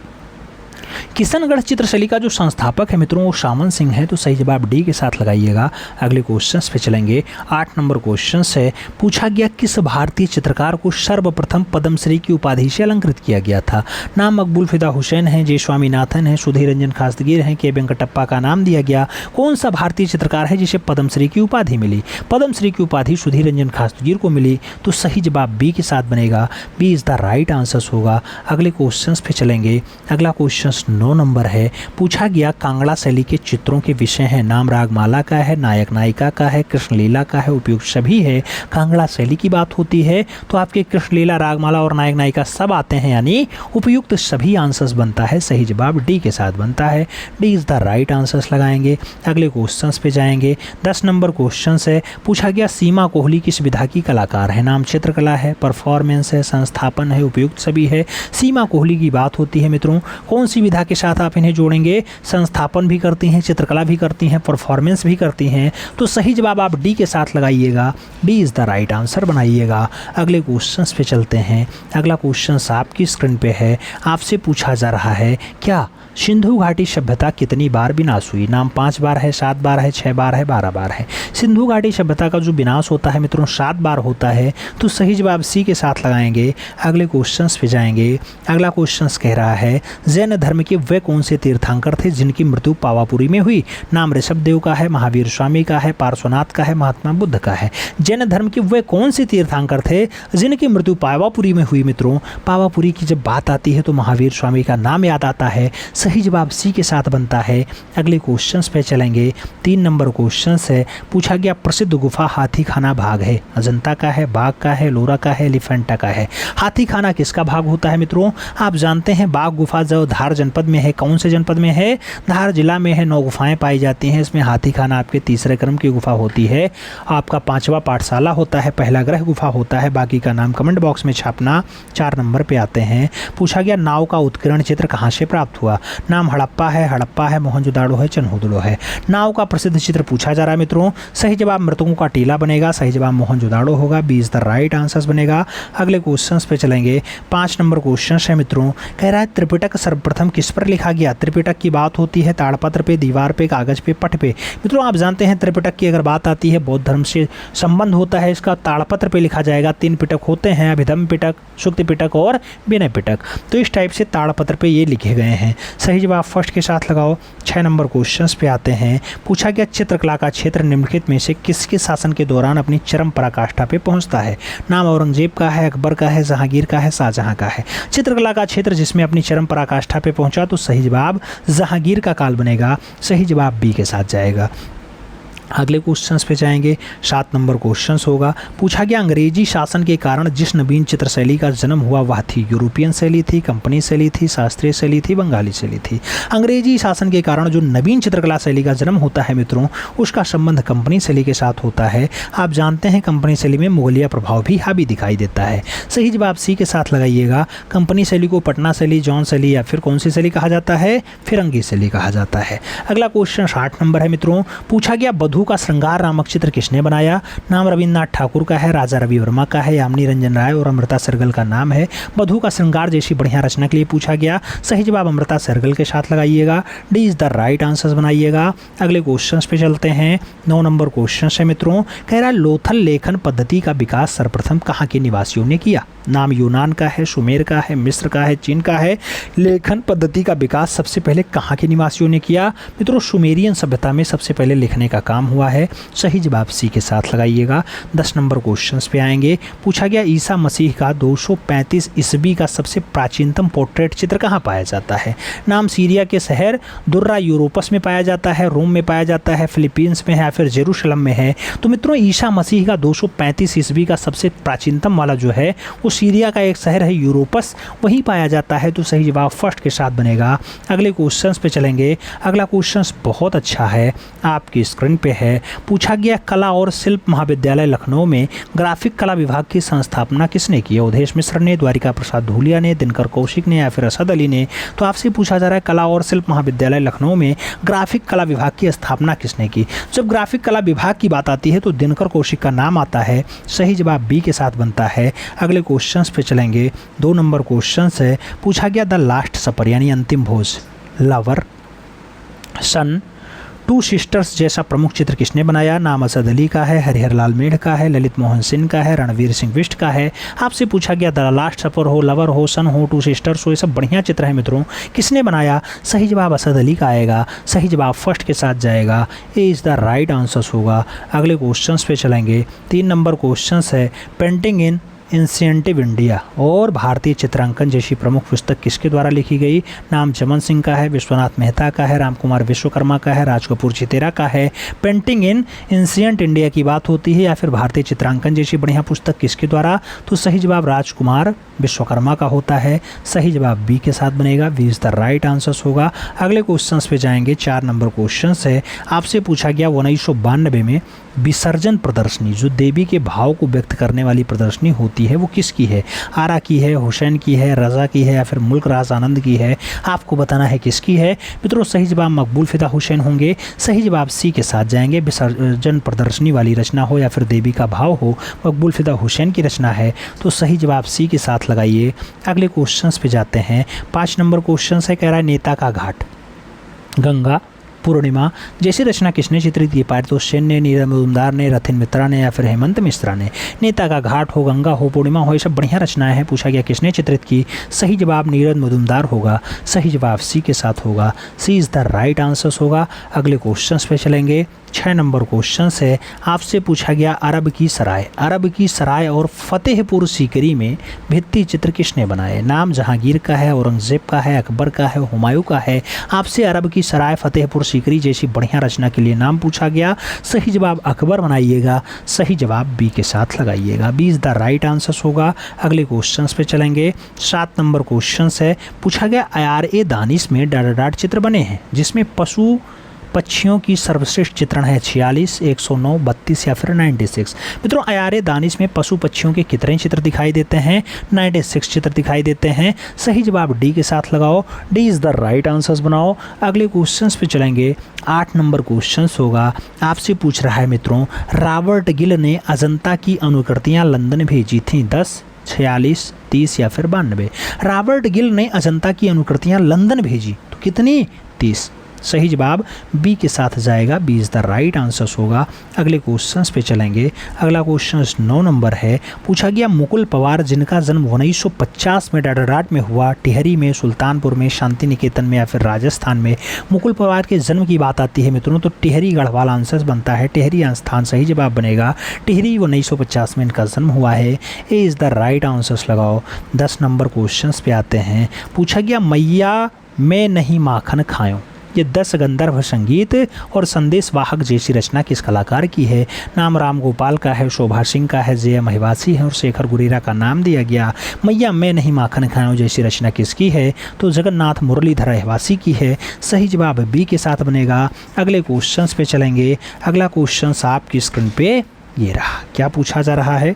किशनगढ़ चित्रशैली का जो संस्थापक है मित्रों वो सामंत सिंह है, तो सही जवाब डी के साथ लगाइएगा। अगले क्वेश्चंस पे चलेंगे। 8 नंबर क्वेश्चन है, पूछा गया किस भारतीय चित्रकार को सर्वप्रथम पद्मश्री की उपाधि से अलंकृत किया गया था? नाम मकबूल फिदा हुसैन है, जे स्वामीनाथन है, सुधीर रंजन खासगीर हैं, के वेंकटप्पा का नाम दिया गया। कौन सा भारतीय चित्रकार है जिसे पद्मश्री की उपाधि मिली? पद्मश्री की उपाधि सुधीर रंजन खासगीर को मिली, तो सही जवाब बी के साथ बनेगा, B is the right answer होगा। अगले क्वेश्चन पे चलेंगे। अगला क्वेश्चन 9 नंबर है, पूछा गया कांगड़ा शैली के चित्रों के विषय हैं। नाम रागमाला का है, नायक नायिका का है, कृष्णलीला का है, उपयुक्त सभी है। कांगड़ा शैली की बात होती है तो आपके कृष्णलीला, रागमाला और नायक नायिका सब आते हैं, यानी उपयुक्त सभी आंसर्स बनता है, सही जवाब डी के साथ बनता है, D is the right answers लगाएंगे। अगले क्वेश्चन पे जाएंगे। 10 नंबर क्वेश्चन है, पूछा गया सीमा कोहली किस विधा की कलाकार है? नाम चित्रकला है, परफॉर्मेंस है, संस्थापन है, उपयुक्त सभी है। सीमा कोहली की बात होती है मित्रों, कौन सी विधा के साथ आप इन्हें जोड़ेंगे? संस्थापन भी करती हैं, चित्रकला भी करती हैं, परफॉर्मेंस भी करती हैं, तो सही जवाब आप डी के साथ लगाइएगा, D is the right answer बनाइएगा। अगले क्वेश्चंस पे चलते हैं। अगला क्वेश्चन आपकी स्क्रीन पे है, आपसे पूछा जा रहा है क्या सिंधु घाटी सभ्यता कितनी बार विनाश हुई? नाम 5 बार है, 7 बार है, 6 बार है, 12 बार है। सिंधु घाटी सभ्यता का जो विनाश होता है मित्रों 7 बार होता है, तो सही जवाब सी के साथ लगाएंगे। अगले क्वेश्चंस पे जाएंगे। अगला क्वेश्चंस कह रहा है जैन धर्म के वे कौन से तीर्थंकर थे जिनकी मृत्यु पावापुरी में हुई? नाम ऋषभ देव का है, महावीर स्वामी का है, पार्श्वनाथ का है, महात्मा बुद्ध का है। जैन धर्म के वे कौन से तीर्थंकर थे जिनकी मृत्यु पावापुरी में हुई? मित्रों पावापुरी की जब बात आती है तो महावीर स्वामी का नाम याद आता है। सही जवाब सी के साथ बनता है। अगले क्वेश्चंस पे चलेंगे। 3 नंबर क्वेश्चंस है, पूछा गया प्रसिद्ध गुफा हाथी खाना भाग है, अजंता का है, बाघ का है, लोरा का है, एलिफेंटा का है। हाथी खाना किसका भाग होता है मित्रों? आप जानते हैं बाघ गुफा जो धार जनपद में है, कौन से जनपद में है? धार जिला में है। 9 गुफाएं पाई जाती हैं, इसमें हाथी खाना आपके तीसरे क्रम की गुफा होती है। आपका 5वां पाठशाला होता है, पहला ग्रह गुफा होता है। बाकी का नाम कमेंट बॉक्स में छापना। 4 नंबर पे आते हैं। पूछा गया नाव का उत्कीर्ण चित्र कहाँ से प्राप्त हुआ? नाम हड़प्पा है, मोहनजोदाड़ो है, चन्हुदड़ो है। नाव का प्रसिद्ध चित्र पूछा जा रहा है मित्रों। सही जवाब मृतकों का टीला बनेगा। सही जवाब मोहनजोदाड़ो होगा। 20 द राइट आंसर्स बनेगा। अगले क्वेश्चंस पे चलेंगे। 5 नंबर क्वेश्चन है मित्रों, कह रहा है त्रिपिटक सर्वप्रथम किस पर लिखा गया? त्रिपिटक की बात होती है ताड़पत्र पे, दीवार पे, कागज पे, पट पे। मित्रों आप जानते हैं त्रिपिटक की अगर बात आती है बौद्ध धर्म से संबंध होता है, इसका ताड़पत्र पे लिखा जाएगा। 3 पिटक होते हैं, अभिधम्म पिटक, सुक्ति पिटक और विनय पिटक। तो इस टाइप से ताड़पत्र पे ये लिखे गए हैं। सही जवाब फर्स्ट के साथ लगाओ। 6 नंबर क्वेश्चंस पे आते हैं। पूछा गया चित्रकला का क्षेत्र निम्नलिखित में से किसके शासन के दौरान अपनी चरम पराकाष्ठा पे पहुंचता है? नाम औरंगजेब का है, अकबर का है, जहांगीर का है, शाहजहां का है। चित्रकला का क्षेत्र जिसमें अपनी चरम पराकाष्ठा पे पहुंचा तो सही जवाब जहांगीर का काल बनेगा। सही जवाब बी के साथ जाएगा। अगले क्वेश्चंस पे जाएंगे। 7 नंबर क्वेश्चंस होगा। पूछा गया अंग्रेजी शासन के कारण जिस नवीन चित्र शैली का जन्म हुआ वह थी? यूरोपियन शैली थी, कंपनी शैली थी, शास्त्रीय शैली थी, बंगाली शैली थी। अंग्रेजी शासन के कारण जो नवीन चित्रकला शैली का जन्म होता है मित्रों उसका संबंध कंपनी शैली के साथ होता है। आप जानते हैं कंपनी शैली में मुगलिया प्रभाव भी हावी दिखाई देता है। सही जवाब सी के साथ लगाइएगा। कंपनी शैली को पटना शैली, जॉन शैली या फिर कौन सी शैली कहा जाता है? फिरंगी शैली कहा जाता है। अगला क्वेश्चन 60 नंबर है मित्रों। पूछा गया बधू का श्रृंगार नामक चित्र किसने बनाया? नाम रविन्द्रनाथ ठाकुर का है, राजा रवि वर्मा का है, यामिनी रंजन राय और अमृता सहगल का नाम है। बधू का श्रृंगार जैसी बढ़िया रचना के लिए पूछा गया। सही जवाब अमृता सहगल के साथ लगाइएगा। D is the right answer बनाइएगा। अगले क्वेश्चन पे चलते हैं। 9 नंबर क्वेश्चन है मित्रों, कह रहा है लोथल लेखन पद्धति का विकास सर्वप्रथम कहाँ के निवासियों ने किया? नाम यूनान का है, सुमेर का है, मिस्र का है, चीन का है। लेखन पद्धति का विकास सबसे पहले कहाँ के निवासियों ने किया? मित्रों सुमेरियन सभ्यता में सबसे पहले लिखने का काम हुआ है। सही जवाब सी के साथ लगाइएगा। 10 नंबर क्वेश्चंस पे आएंगे। पूछा गया ईसा मसीह का 235 ईस्वी का सबसे प्राचीनतम पोर्ट्रेट चित्र कहाँ पाया जाता है? नाम सीरिया के शहर दुर्रा यूरोपस में पाया जाता है, रोम में पाया जाता है, फिलीपींस में है या फिर जेरूशलम में है। तो मित्रों ईसा मसीह का 235 ईस्वी का सबसे प्राचीनतम वाला जो है वो सीरिया का एक शहर है यूरोपस, वहीं पाया जाता है। तो सही जवाब फर्स्ट के साथ बनेगा। अगले क्वेश्चंस पे चलेंगे। अगला क्वेश्चंस बहुत अच्छा है, आपकी स्क्रीन पे है। पूछा गया कला और शिल्प महाविद्यालय लखनऊ में ग्राफिक कला विभाग की संस्थापना किसने की? अवधेश मिश्र ने, द्वारिका प्रसाद धूलिया ने, दिनकर कौशिक ने या फिर असद अली ने। तो आपसे पूछा जा रहा है कला और शिल्प महाविद्यालय लखनऊ में ग्राफिक कला विभाग की स्थापना किसने की? जब ग्राफिक कला विभाग की बात आती है तो दिनकर कौशिक का नाम आता है। सही जवाब बी के साथ बनता है। अगले क्वेश्चन पे चलेंगे। 2 नंबर क्वेश्चन है। पूछा गया द लास्ट सपर यानी अंतिम भोज, लवर, सन, 2 सिस्टर्स जैसा प्रमुख चित्र किसने बनाया? नाम असद अली का है, हरिहर लाल मेढ़ का है, ललित मोहन सिंह का है, रणवीर सिंह बिष्ट का है। आपसे पूछा गया द लास्ट सपर हो, लवर हो, सन हो, 2 सिस्टर्स हो, ये सब बढ़िया चित्र है मित्रों, किसने बनाया? सही जवाब असद अली का आएगा। सही जवाब फर्स्ट के साथ जाएगा। ए इज़ द राइट आंसर होगा। अगले क्वेश्चन पे चलेंगे। 3 नंबर क्वेश्चन है। पेंटिंग इन इंसेंटिव इंडिया और भारतीय चित्रांकन जैसी प्रमुख पुस्तक किसके द्वारा लिखी गई? नाम चमन सिंह का है, विश्वनाथ मेहता का है, रामकुमार विश्वकर्मा का है, राज कपूर चितेरा का है। पेंटिंग इन एंशिएंट इंडिया की बात होती है या फिर भारतीय चित्रांकन जैसी बढ़िया पुस्तक किसके द्वारा? तो सही जवाब राजकुमार विश्वकर्मा का होता है। सही जवाब बी के साथ बनेगा। B is the right answer होगा। अगले क्वेश्चन पे जाएंगे। 4 नंबर क्वेश्चन है। आपसे पूछा गया 1992 में विसर्जन प्रदर्शनी जो देवी के भाव को व्यक्त करने वाली प्रदर्शनी होती है वो किसकी है? आरा की है, हुसैन की है, रज़ा की है या फिर मुल्क राज आनंद की है? आपको बताना है किसकी है मित्रों। सही जवाब मकबूल फिदा हुसैन होंगे। सही जवाब सी के साथ जाएंगे। विसर्जन प्रदर्शनी वाली रचना हो या फिर देवी का भाव हो, मकबूल फिदा हुसैन की रचना है, तो सही जवाब सी के साथ लगाइए। अगले क्वेश्चन पे जाते हैं। 5 नंबर क्वेश्चन है, कह रहा है नेता का घाट गंगा पूर्णिमा जैसी रचना किसने चित्रित की? पारितोष सेन ने, नीरज मजुमदार ने, रथिन मित्रा ने या फिर हेमंत मिश्रा ने? नेता का घाट हो, गंगा हो, पूर्णिमा हो, ये सब बढ़िया रचनाएं हैं। पूछा गया किसने चित्रित की? सही जवाब नीरज मजुमदार होगा। सही जवाब सी के साथ होगा। सी इज़ द राइट आंसर होगा। अगले क्वेश्चन पे चलेंगे। 6 नंबर क्वेश्चन है, आपसे पूछा गया अरब की सराय। अरब की सराय और फतेहपुर सीकरी में भित्ति चित्र किसने बनाए? नाम जहांगीर का है, औरंगजेब का है, अकबर का है, हुमायूं का है? आपसे अरब की सराय, फतेहपुर सीकरी जैसी बढ़िया रचना के लिए नाम पूछा गया। सही जवाब अकबर बनाइएगा। सही जवाब बी के साथ लगाइएगा। B is the right answer होगा। अगले क्वेश्चन पे चलेंगे। 7 नंबर क्वेश्चन है, पूछा गया IRA दानिश में डाट चित्र बने हैं जिसमें पशु पक्षियों की सर्वश्रेष्ठ चित्रण है 46, 109, 32 या फिर 96? मित्रों IRA दानिश में पशु पक्षियों के कितने चित्र दिखाई देते हैं? 96 चित्र दिखाई देते हैं। सही जवाब डी के साथ लगाओ। D is the right answers बनाओ। अगले क्वेश्चन पे चलेंगे। 8 नंबर क्वेश्चन होगा, आपसे पूछ रहा है मित्रों, रॉबर्ट गिल ने अजंता की अनुकृतियाँ लंदन भेजी थी 10, 46, 30 या फिर 92? रॉबर्ट गिल ने अजंता की अनुकृतियाँ लंदन भेजी तो कितनी? 30। सही जवाब बी के साथ जाएगा। B is the right answer होगा। अगले क्वेश्चन पे चलेंगे। अगला क्वेश्चन 9 नंबर है, पूछा गया मुकुल पवार जिनका जन्म 1950 में डाडाराट में हुआ, टिहरी में, सुल्तानपुर में, शांति निकेतन में या फिर राजस्थान में? मुकुल पवार के जन्म की बात आती है मित्रों तो टिहरी गढ़वाल आंसर बनता है। टिहरी स्थान सही जवाब बनेगा। टिहरी 1950 में इनका जन्म हुआ है। ए इज़ द राइट आंसर्स लगाओ। 10 नंबर क्वेश्चन पे आते हैं। पूछा गया मैया मैं नहीं माखन खाऊं, ये 10 गंधर्व संगीत और संदेश वाहक जैसी रचना किस कलाकार की है? नाम राम गोपाल का है, शोभा सिंह का है, जया महिवासी है और शेखर गुरेरा का नाम दिया गया। मैया मैं नहीं माखन खाऊं जैसी रचना किसकी है? तो जगन्नाथ मुरलीधर रहवासी की है। सही जवाब बी के साथ बनेगा। अगले क्वेश्चन पे चलेंगे। अगला क्वेश्चन आपकी स्क्रीन पे ये रहा। क्या पूछा जा रहा है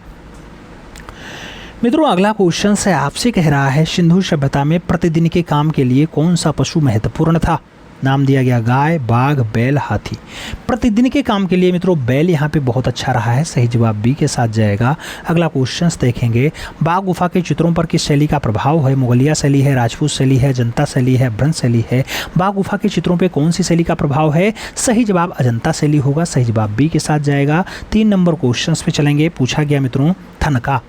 मित्रों? अगला क्वेश्चन है, आपसे कह रहा है सिंधु सभ्यता में प्रतिदिन के काम के लिए कौन सा पशु महत्वपूर्ण था? नाम दिया गया गाय, बाघ, बैल, हाथी। प्रतिदिन के काम के लिए मित्रों बैल यहाँ पे बहुत अच्छा रहा है। सही जवाब बी के साथ जाएगा। अगला क्वेश्चन देखेंगे। बाघ गुफा के चित्रों पर किस शैली का प्रभाव है? मुगलिया शैली है, राजपूत शैली है, जनता शैली है, ब्रज शैली है? बाघ गुफा के चित्रों पर कौन सी शैली का प्रभाव है? सही जवाब अजंता शैली होगा। सही जवाब बी के साथ जाएगा। 3 नंबर क्वेश्चन पे चलेंगे। पूछा गया मित्रों थनका,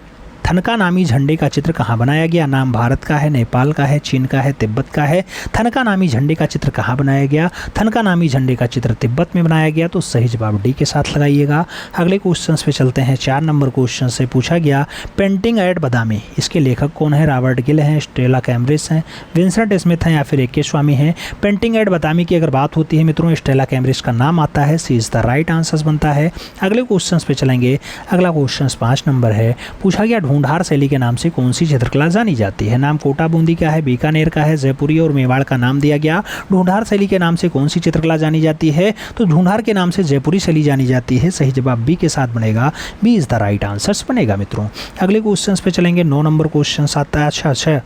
थनका नामी झंडे का चित्र कहाँ बनाया गया? नाम भारत का है, नेपाल का है, चीन का है, तिब्बत का है? थनका नामी झंडे का चित्र कहाँ बनाया गया? थनका नामी झंडे का चित्र तिब्बत में बनाया गया। तो सही जवाब डी के साथ लगाइएगा। अगले क्वेश्चन पे चलते हैं। 4 नंबर क्वेश्चन से पूछा गया पेंटिंग एट बादामी, इसके लेखक कौन है? रॉबर्ट गिल हैं, स्टेला कैम्ब्रिज हैं, विंसेंट स्मिथ हैं या फिर ए.के. स्वामी हैं? पेंटिंग एट बादामी की अगर बात होती है मित्रों स्टेला कैम्ब्रिज का नाम आता है। सी इज द राइट आंसर बनता है। अगले क्वेश्चन पे चलेंगे। अगला क्वेश्चन 5 नंबर है। पूछा गया ढूंढार शैली के नाम से कौन सी चित्रकला जानी जाती है? नाम कोटा बूंदी का है, बीकानेर का है, जयपुरी और मेवाड़ का नाम दिया गया। ढूंढार शैली के नाम से कौन सी चित्रकला जानी जाती है? तो ढूंढार के नाम से जयपुरी शैली जानी जाती है। सही जवाब बी के साथ बनेगा। B is the right answer बनेगा मित्रों। अगले क्वेश्चन पे चलेंगे। 9 नंबर क्वेश्चन आता है 6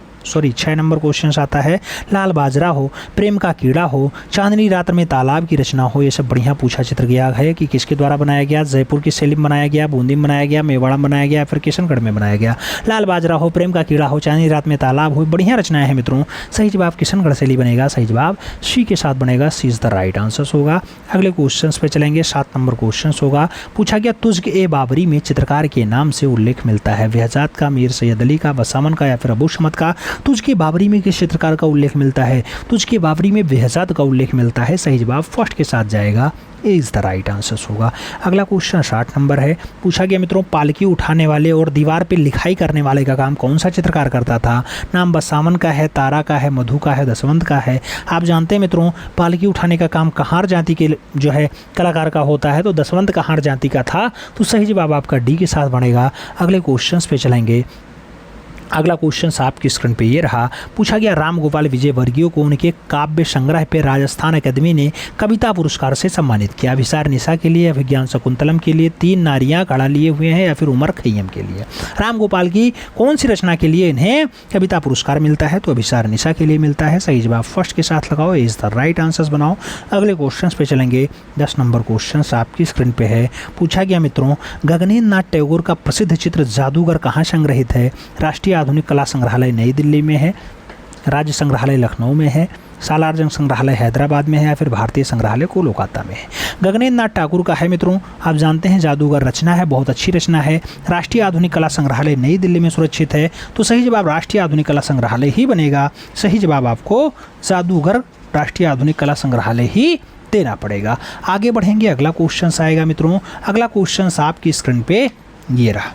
नंबर क्वेश्चन आता है। लाल बाजरा हो, प्रेम का कीड़ा हो, चांदनी रात में तालाब की रचना हो, ये सब बढ़िया पूछा चित्र गया है कि किसके द्वारा बनाया गया? जयपुर की शैली में बनाया गया, बूंदी में बनाया गया, मेवाड़ा में बनाया गया, फिर किशनगढ़ में बनाया गया। लाल बाजरा हो, प्रेम का कीड़ा हो, चांदनी रात में तालाब हो, बढ़िया रचनाएं हैं मित्रों। सही जवाब किशनगढ़ शैली बनेगा। सही जवाब सी के साथ बनेगा। सी इज द राइट आंसर होगा। अगले क्वेश्चन पे चलेंगे। 7 नंबर क्वेश्चन होगा। पूछा गया तुज़्क ए बाबरी में चित्रकार के नाम से उल्लेख मिलता है? बेहजाद का, मीर सैयद अली का, बसामन का या फिर अबू शमत का? तुज़्क ए बाबरी में किस चित्रकार का उल्लेख मिलता है? तुज़्क ए बाबरी में बेहजाद का उल्लेख मिलता है। सही जवाब फर्स्ट के साथ जाएगा। ए इज द राइट आंसर होगा। अगला क्वेश्चन 60 नंबर है। पूछा गया मित्रों पालकी उठाने वाले और दीवार पे लिखाई करने वाले का काम कौन सा चित्रकार करता था? नाम बसावन का है, तारा का है, मधु का है, दसवंत का है? आप जानते हैं मित्रों पालकी उठाने का काम कहार जाति के जो है कलाकार का होता है, तो दसवंत कहार जाति का था। तो सही जवाब आपका डी के साथ बनेगा। अगले क्वेश्चन पे चलेंगे। अगला क्वेश्चन आपकी स्क्रीन पे ये रहा, पूछा गया राम गोपाल विजय वर्गीय को उनके काव्य संग्रह पे राजस्थान अकेदमी ने कविता पुरस्कार से सम्मानित किया। अभिसार निशा के लिए, अभिज्ञान शकुंतलम के लिए, तीन नारियां घड़ा लिए हुए हैं, या फिर उमर खैयम के लिए। राम गोपाल की कौन सी रचना के लिए इन्हें कविता पुरस्कार मिलता है? तो अभिसार निशा के लिए मिलता है। सही जवाब फर्स्ट के साथ लगाओ, इज द राइट आंसर्स बनाओ। अगले क्वेश्चन पे चलेंगे। 10 नंबर क्वेश्चन आपकी स्क्रीन पे है। पूछा गया मित्रों, गगनेन्द्र नाथ टैगोर का प्रसिद्ध चित्र जादूगर कहाँ संग्रहित है? राष्ट्रीय आधुनिक कला संग्रहालय नई दिल्ली में है, राज्य संग्रहालय लखनऊ में है, सालारजंग संग्रहालय हैदराबाद में है, या फिर भारतीय संग्रहालय कोलकाता में है। गगनेन्द्र नाथ ठाकुर का है मित्रों, आप जानते हैं जादूगर रचना है, बहुत अच्छी रचना है। राष्ट्रीय आधुनिक कला संग्रहालय नई दिल्ली में सुरक्षित है, तो सही जवाब राष्ट्रीय आधुनिक कला संग्रहालय ही बनेगा। सही जवाब आपको जादूगर राष्ट्रीय आधुनिक कला संग्रहालय ही देना पड़ेगा। आगे बढ़ेंगे, अगला क्वेश्चन आएगा मित्रों। अगला क्वेश्चन आपकी स्क्रीन पे ये रहा।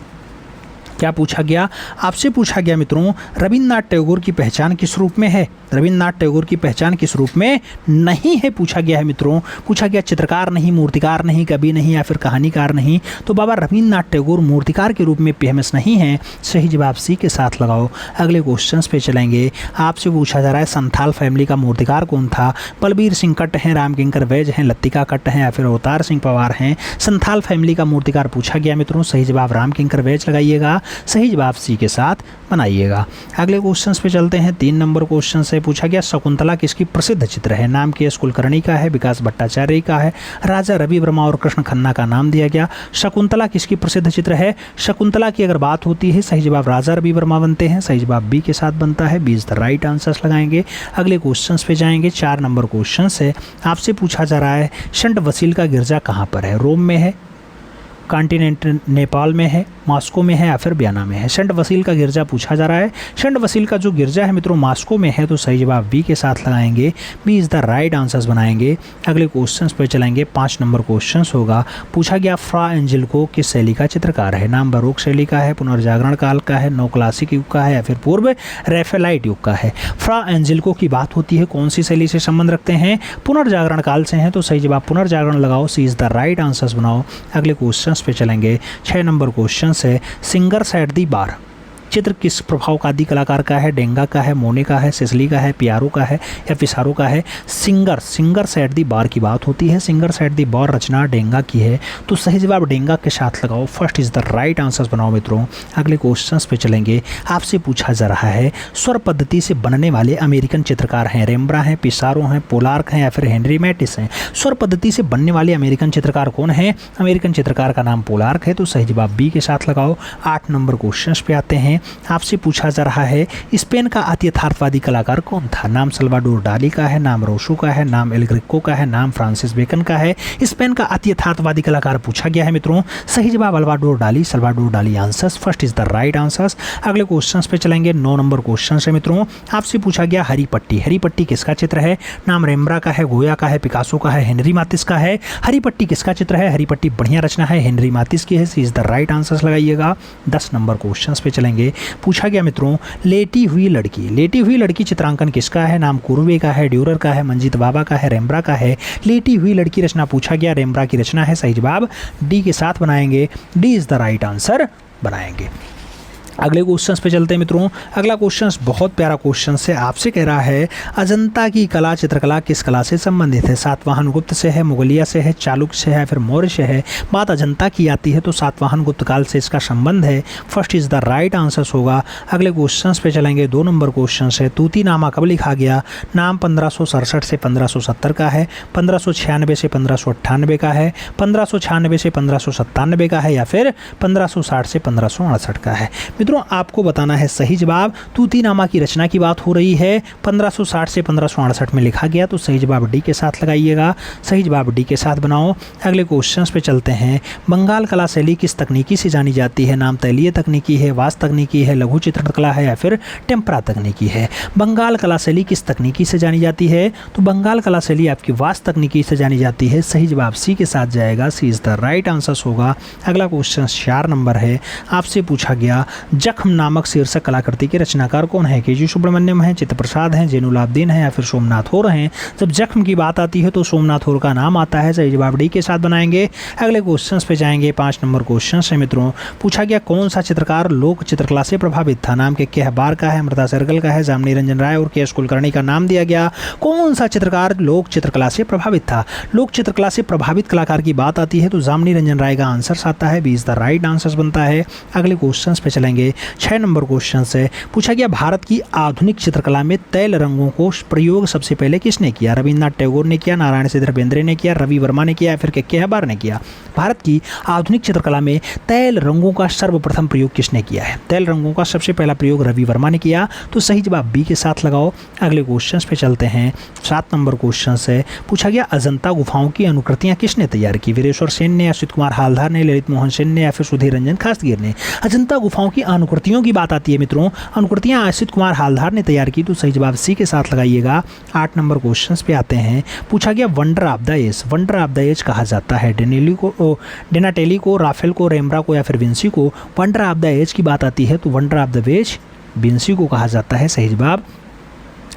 क्या पूछा गया? आपसे पूछा गया मित्रों, रविन्द्रनाथ टैगोर की पहचान किस रूप में है? रविन्द्रनाथ टैगोर की पहचान किस रूप में नहीं है पूछा गया है मित्रों। पूछा गया चित्रकार नहीं, मूर्तिकार नहीं, कवि नहीं, या फिर कहानीकार नहीं। तो बाबा रविन्द्रनाथ टैगोर मूर्तिकार के रूप में फेमस नहीं है। सही जवाब सी के साथ लगाओ। अगले क्वेश्चंस पे चलेंगे। आपसे पूछा जा रहा है संथाल फैमिली का मूर्तिकार कौन था? बलबीर सिंह कट्ट हैं, रामकिंकर वैज हैं, लत्तिका कट्ट हैं, या फिर अवतार सिंह पवार हैं। संथाल फैमिली का मूर्तिकार पूछा गया मित्रों। सही जवाब रामकिंकर वैज लगाइएगा। सही जवाब सी के साथ बनाइएगा। अगले क्वेश्चंस पे चलते हैं। 3 नंबर क्वेश्चन से पूछा गया शकुंतला किसकी प्रसिद्ध चित्र है? नाम के एस कुलकर्णी का है, विकास भट्टाचार्य का है, राजा रवि वर्मा और कृष्ण खन्ना का नाम दिया गया। शकुंतला किसकी प्रसिद्ध चित्र है? शकुंतला की अगर बात होती है, सही जवाब राजा रवि वर्मा बनते हैं। सही जवाब बी के साथ बनता है। B is the right answers लगाएंगे। अगले क्वेश्चन पे जाएंगे। 4 नंबर क्वेश्चन है। आपसे पूछा जा रहा है संत वसील का गिरजा कहाँ पर है? रोम में है, कॉन्टिनेंट नेपाल में है, मॉस्को में है, या फिर ब्याना में है। संत वसील का गिरजा पूछा जा रहा है। संत वसील का जो गिरजा है मित्रों मॉस्को में है, तो सही जवाब बी के साथ लगाएंगे। B is the right answers बनाएंगे। अगले क्वेश्चंस पे चलेंगे। 5 नंबर क्वेश्चंस होगा। पूछा गया फ्रा एंजेल्को किस शैली का चित्रकार है? नाम बारोक शैली का है, पुनर्जागरण काल का है, नव क्लासिक युग का है, या फिर पूर्व रैफेलाइट युग का है। फ्रा एंजेल्को की बात होती है, कौन सी शैली से संबंध रखते हैं? पुनर्जागरण काल से हैं, तो सही जवाब पुनर्जागरण लगाओ। सी इज द राइट आंसर्स बनाओ। अगले क्वेश्चंस पे चलेंगे। 6 नंबर क्वेश्चन है सिंगर्स एट दी बार चित्र किस प्रभाववादी कलाकार का है? डेंगा का है, मोने का है, सिसली का है, पियारो का है, या पिसारो का है? सिंगर्स एट दी बार की बात होती है। सिंगर्स एट दी बार रचना डेंगा की है, तो सही जवाब डेंगा के साथ लगाओ। First is the right answers बनाओ मित्रों। अगले क्वेश्चंस पे चलेंगे। आपसे पूछा जा रहा है स्वर पद्धति से बनने वाले अमेरिकन चित्रकार हैं? रेम्ब्रा हैं, पिसारो हैं, पोलार्क हैं, या फिर हेनरी मैटिस हैं? स्वर पद्धति से बनने वाले अमेरिकन चित्रकार कौन है? अमेरिकन चित्रकार का नाम पोलार्क है, तो सही जवाब बी के साथ लगाओ। 8 नंबर क्वेश्चंस पे आते हैं। आपसे पूछा जा रहा है स्पेन का अति यथार्थवादी कलाकार कौन था? नाम सल्वाडोर डाली का है, नाम रोशो का है, नाम एल ग्रेको का है, नाम फ्रांसिस बेकन का है। स्पेन का अति यथार्थवादी कलाकार पूछा गया है मित्रों। सही जवाब सल्वाडोर डाली answers. First is the right answers. अगले क्वेश्चंस पे चलेंगे। 9 नंबर क्वेश्चन है मित्रों। आपसे पूछा गया हरी पट्टी किसका चित्र है? नाम रेम्ब्रा का है, गोया का है, पिकासो का है, हेनरी मातिस का है। हरी पट्टी किसका चित्र है? हरी पट्टी बढ़िया रचना है, हेनरी मातिस की है। सी इज द राइट आंसर्स लगाइएगा। 10 नंबर क्वेश्चंस पे चलेंगे। पूछा गया मित्रों लेटी हुई लड़की चित्रांकन किसका है? नाम कुर्वे का है, ड्यूरर का है, मंजीत बाबा का है, रेम्ब्रा का है। लेटी हुई लड़की रचना पूछा गया, रेम्ब्रा की रचना है। सही जवाब डी के साथ बनाएंगे। D is the right answer बनाएंगे। अगले क्वेश्चंस पे चलते हैं मित्रों। अगला क्वेश्चंस बहुत प्यारा क्वेश्चन है। आपसे कह रहा है अजंता की कला चित्रकला किस कला से संबंधित है? सातवाहन गुप्त से है, मुगलिया से है, चालुक्य से है, फिर मौर्य से है। बात अजंता की आती है तो सातवाहन गुप्त काल से इसका संबंध है। First is the right answer होगा। अगले क्वेश्चंस पे चलेंगे। 2 नंबर क्वेश्चन है तूतीनामा कब लिखा गया? नाम 1567 से 1570 का है, 1596 से 1598 का है, 1596 से 1597 का है, या फिर 1560 से 1568 का है। मित्रों आपको बताना है सही जवाब। तूतीनामा की रचना की बात हो रही है, 1560 से 1568 में लिखा गया, तो सही जवाब डी के साथ लगाइएगा। सही जवाब डी के साथ बनाओ। अगले क्वेश्चंस पे चलते हैं। बंगाल कला शैली किस तकनीकी से जानी जाती है? नाम तैलीय तकनीकी है, वास तकनीकी है, लघु चित्रकला है, या फिर टेम्परा तकनीकी है। बंगाल कला शैली किस तकनीकी से जानी जाती है? तो बंगाल कला शैली आपकी वास तकनीकी से जानी जाती है। सही जवाब सी के साथ जाएगा। सी इज द राइट आंसर होगा। अगला क्वेश्चन 4 नंबर है। आपसे पूछा गया जख्म नामक शीर्षक कलाकृति के रचनाकार कौन है? के जी सुब्रमण्यम है, चित्तप्रसाद हैं, जैनुलाब्दीन है या फिर सोमनाथ होर हैं। जब जख्म की बात आती है तो सोमनाथ होर का नाम आता है। सही जवाब डी के साथ बनाएंगे। अगले क्वेश्चन पे जाएंगे। 5 नंबर क्वेश्चन है मित्रों। पूछा गया कौन सा चित्रकार लोक चित्रकला से प्रभावित था? नाम के बार का है, अमृता सहगल का है, जामनी रंजन राय और के एस कुलकर्णी का नाम दिया गया। कौन सा चित्रकार लोक चित्रकला से प्रभावित था? लोक चित्रकला से प्रभावित कलाकार की बात आती है तो जामनी रंजन राय का आंसर आता है। 20 द राइट आंसर बनता है। अगले क्वेश्चन पे चलेंगे। 6 नंबर क्वेश्चन से पूछा गया भारत की आधुनिक चित्रकला में तैल रंगों को प्रयोग सबसे पहले किसने किया? रविन्द्रनाथ टैगोर ने किया, नारायण सेठर बेंद्रे ने किया, रवि वर्मा ने किया या फिर के बार ने किया? भारत की आधुनिक चित्रकला में तैल रंगों का सर्वप्रथम प्रयोग किसने किया है? तैल रंगों का सबसे पहला प्रयोग रवि वर्मा ने किया। तो सही जवाब बी के साथ लगाओ। अगले क्वेश्चन पे चलते हैं। 7 नंबर क्वेश्चन से पूछा गया अजंता गुफाओं की अनुकृतियां किसने तैयार की? वीरेश्वर सेन ने, असित कुमार हालदार ने, ललित मोहन सेन ने या फिर सुधीर रंजन खासगीर ने? अजंता गुफाओं की अनुकृतियों की बात आती है मित्रों, अनुकृतियां असित कुमार हालदार ने तैयार की। तो सही जवाब सी के साथ लगाइएगा। 8 नंबर क्वेश्चन पे आते हैं। पूछा गया wonder of the age, wonder of the age कहा जाता है? डेनाटेली को, राफेल को, रेमरा को या फिर विंसी को? वंडर ऑफ द एज की बात आती है तो wonder of the age Vinci को कहा जाता है। सही जवाब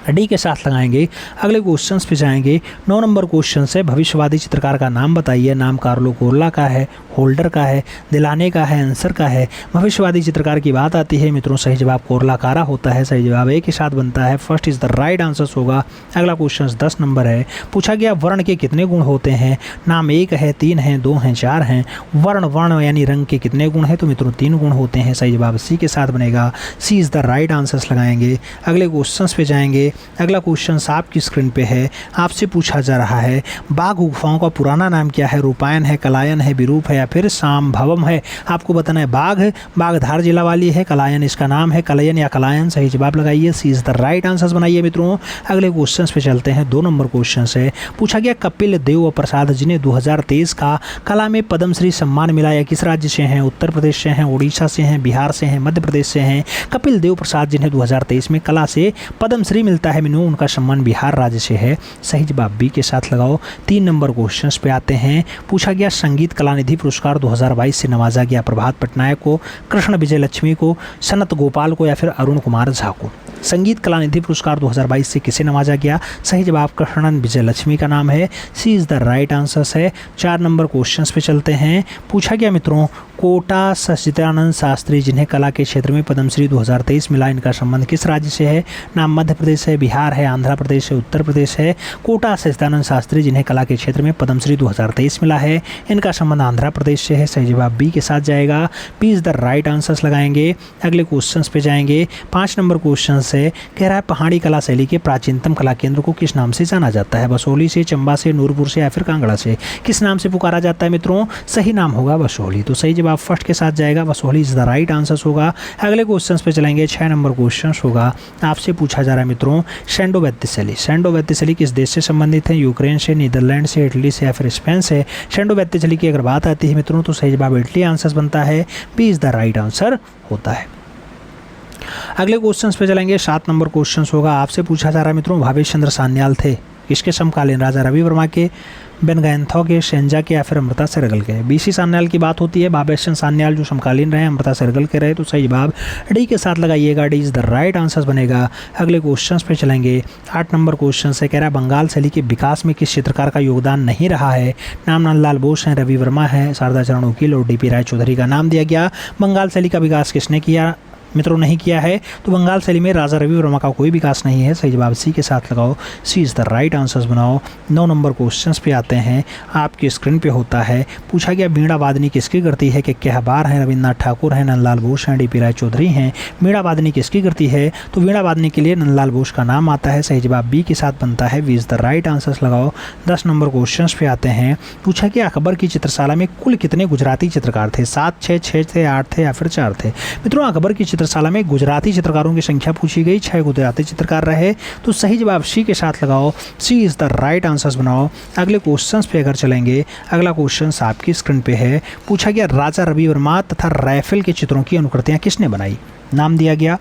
डी के साथ लगाएंगे। अगले क्वेश्चन पे जाएंगे। 9 नंबर क्वेश्चन से भविष्यवादी चित्रकार का नाम बताइए। नाम कार्लो कोरला का है, होल्डर का है, दिलाने का है, आंसर का है? भविष्यवादी चित्रकार की बात आती है मित्रों, सही जवाब कोरला कारा होता है। सही जवाब ए के साथ बनता है। First is the right answer होगा। अगला क्वेश्चन 10 नंबर है। पूछा गया वर्ण के कितने गुण होते हैं? नाम 1 है, 3 है, 2 हैं, 4 हैं। वर्ण यानी रंग के कितने गुण हैं? तो मित्रों 3 गुण होते हैं। सही जवाब सी के साथ बनेगा। सी इज द राइट आंसर लगाएंगे। अगले क्वेश्चन पे जाएंगे। अगला क्वेश्चन आपकी स्क्रीन पे है। आपसे पूछा जा रहा है बाघ गुफाओं का पुराना नाम क्या है? रूपायन है, कलायन है, विरूप है या फिर सांभवम है? आपको बताना है बाघ धार जिला वाली है, कलायन इसका नाम है, कलयन या कलायन? सही जवाब लगाइए। सी इज द राइट आंसर बनाइए मित्रों। अगले क्वेश्चन पे चलते हैं। 2 नंबर क्वेश्चन से पूछा गया कपिल देव प्रसाद जिन्हें 2023 का कला में पद्मश्री सम्मान मिला या किस राज्य से हैं? उत्तर प्रदेश से हैं, उड़ीसा से हैं, बिहार से हैं, मध्य प्रदेश से हैं? कपिल देव प्रसाद जिन्हें 2023 में कला से पद्मश्री मिलता है मीनू, उनका सम्मान बिहार राज्य से है। सही जवाब बी के साथ लगाओ। 3 नंबर क्वेश्चन पे आते हैं। पूछा गया संगीत कलानिधि पुरस्कार 2022 से नवाजा गया प्रभात पटनायक को, कृष्ण विजय लक्ष्मी को, सनत गोपाल को या फिर अरुण कुमार झा को? संगीत कलानिधि पुरस्कार 2022 से किसे नवाजा गया? सही जवाब कृष्णन विजय लक्ष्मी का नाम है। सी इज द राइट आंसर है। 4 नंबर क्वेश्चन पे चलते हैं। पूछा गया मित्रों कोटा सच्चिदानंद शास्त्री जिन्हें कला के क्षेत्र में पद्मश्री 2023 मिला, इनका संबंध किस राज्य से है? नाम मध्य प्रदेश है, बिहार है, आंध्र प्रदेश है, उत्तर प्रदेश है? कोटा सच्चिदानंद शास्त्री जिन्हें कला के क्षेत्र में पद्मश्री 2023 मिला है, इनका संबंध आंध्र प्रदेश से है। सही जवाब बी के साथ जाएगा। B is the right answers लगाएंगे। अगले क्वेश्चन पे जाएंगे। 5 नंबर क्वेश्चन से कह रहा है पहाड़ी कला शैली के प्राचीनतम कला केंद्र को किस नाम से जाना जाता है? बसोली से, चंबा से, नूरपुर से या फिर कांगड़ा से? किस नाम से पुकारा जाता है मित्रों? सही नाम होगा बसोली। तो सही जवाब फर्स्ट के साथ जाएगा। Basoli is the right answer होगा। अगले क्वेश्चन पे चलेंगे। 6 नंबर क्वेश्चन होगा। आपसे पूछा जा रहा है मित्रों सैंडो वेत्तिसेली, सैंडो वेत्तिसेली किस देश से संबंधित है? यूक्रेन से, नीदरलैंड से, इटली से या फिर स्पेन से? सैंडो वेत्तिसेली की अगर बात आती है मित्रों तो सही जवाब इटली आंसर बनता है। B is the right answer होता है। अगले क्वेश्चन पे चलेंगे। 7 नंबर क्वेश्चन होगा। आपसे पूछा जा रहा है मित्रों भावेश चंद्र सान्याल थे किसके समकालीन? राजा रवि वर्मा के, बेनगैंथो के, शेंजा के या फिर अमृता सहगल के? बीसी सान्याल की बात होती है। भावेश चंद्र सान्याल जो समकालीन रहे, अमृता सहगल के रहे। तो सही जवाब डी के साथ लगाइएगा। D is the right answer बनेगा। अगले क्वेश्चन पे चलेंगे। 8 नंबर क्वेश्चन से कह रहा है बंगाल शैली के विकास में किस चित्रकार का योगदान नहीं रहा है? नाम नंदलाल बोस हैं, रवि वर्मा है, शारदा चरण वकील और डीपी राय चौधरी का नाम दिया गया। बंगाल शैली का विकास किसने किया मित्रों? नहीं किया है। तो बंगाल शैली में राजा रवि वर्मा का कोई विकास नहीं है। सही जवाब सी के साथ लगाओ। सी इज द राइट आंसर्स बनाओ। 9 नंबर क्वेश्चंस पे आते हैं। आपकी स्क्रीन पे होता है। पूछा गया वीणा वादनी किसकी कृति है? के बार हैं, रविन्द्रनाथ ठाकुर हैं, नंदलाल बोस हैं, डीपी राय चौधरी हैं? वीणा वादनी किसकी कृति है? तो वीणा वादनी के लिए नंदलाल बोस का नाम आता है। सही जवाब बी के साथ बनता है। B is the right answers लगाओ। 10 नंबर क्वेश्चंस पे आते हैं। पूछा गया अकबर की चित्रशाला में कुल कितने गुजराती चित्रकार थे? 7, 6 थे, 8 थे या फिर 4 थे? मित्रों अकबर की चित्रशाला में गुजराती चित्रकारों की संख्या पूछी गई। 6 गुजराती चित्रकार रहे। तो सही जवाब सी के साथ लगाओ। सी इज द राइट आंसर्स बनाओ। अगले क्वेश्चंस पे अगर चलेंगे। अगला क्वेश्चन आपकी स्क्रीन पे है। पूछा गया राजा रवि वर्मा तथा राइफल के चित्रों की अनुकृतियां किसने बनाई? नाम दिया गया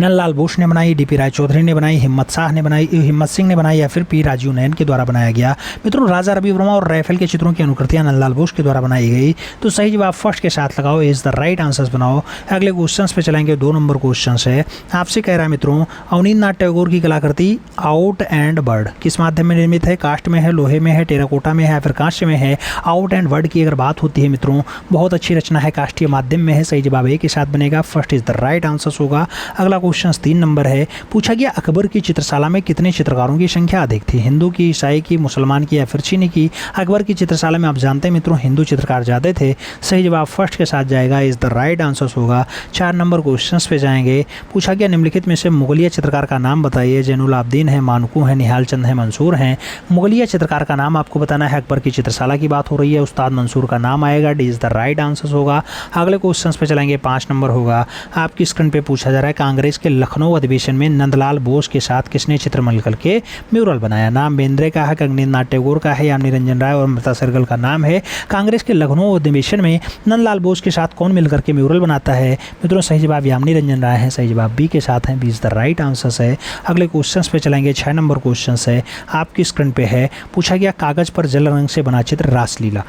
नंदलाल बोस ने बनाई, डीपी रायचौधरी ने बनाई, हिम्मत सिंह ने बनाई या फिर पी राजीव नयन के द्वारा बनाया गया। मित्रों राजा रवि वर्मा और राइफल के चित्रों की अनुकृतियां नंदलाल बोस के द्वारा बनाई गई। तो सही जवाब फर्स्ट के साथ लगाओ, इज द राइट आंसर्स बनाओ। अगले क्वेश्चन पे चलेंगे, 2 नंबर क्वेश्चन है। आपसे कह रहा है मित्रों, अवनींद्रनाथ टैगोर की कलाकृति आउट एंड बर्ड किस माध्यम में निर्मित है? कास्ट में है, लोहे में है, टेराकोटा में है या फिर कांस्य में है? आउट एंड बर्ड की अगर बात होती है मित्रों, बहुत अच्छी रचना है, काष्ठीय माध्यम में है। सही जवाब ए के साथ बनेगा, first is the right answers होगा। अगला क्वेश्चन 3 नंबर है। पूछा गया अकबर की चित्रशाला में कितने चित्रकारों की संख्या अधिक थी? हिंदू की, ईसाई की, मुसलमान की या फिर चीनी की? अकबर की चित्रशाला में आप जानते हैं मित्रों हिंदू चित्रकार ज़्यादा थे। सही जवाब फर्स्ट के साथ जाएगा, इज द राइट आंसर्स होगा। 4 नंबर क्वेश्चन पे जाएंगे। पूछा गया निम्नलिखित में से मुगलिया चित्रकार का नाम बताइए। जैनुल आबदीन है, मानकू है, निहाल चंद है, मंसूर हैं। मुगलिया चित्रकार का नाम आपको बताना है। अकबर की चित्रशाला की बात हो रही है, उस्ताद मंसूर का नाम आएगा, D is the right answers होगा। अगले क्वेश्चन पे चलेंगे, 5 नंबर होगा। आपकी स्क्रीन पे पूछा जा रहा है कांग्रेस के लखनऊ अधिवेशन में नंदलाल बोस के साथ किसने चित्रमल करके म्यूरल बनाया? नाम बेंद्रे का है, गगनेंद्रनाथ टैगोर का है, यामिनी रंजन राय और अमृता सहगल का नाम है। कांग्रेस के लखनऊ अधिवेशन में नंदलाल बोस के साथ कौन मिलकर के म्यूरल बनाता है? मित्रों सही जवाब यामिनी रंजन राय है, सही जवाब बी के साथ है, B is the right answer है। अगले क्वेश्चन पे चलेंगे, 6 नंबर क्वेश्चन है। आपकी स्क्रीन पे है। पूछा गया कागज पर जल रंग से बना चित्र रासलीला।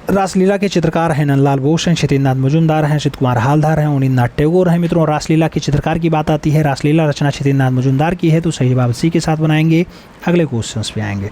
रासलीला के चित्रकार हैं नंदलाल बोस हैं, क्षितिजनाथ मजूमदार हैं, असित कुमार हालदार हैं, अवनींद्रनाथ टैगोर हैं। मित्रों रासलीला के चित्रकार की बात आती है, रासलीला रचना क्षितिजनाथ मजूमदार की है, तो सही जवाब सी के साथ बनाएंगे। अगले क्वेश्चन पे आएंगे।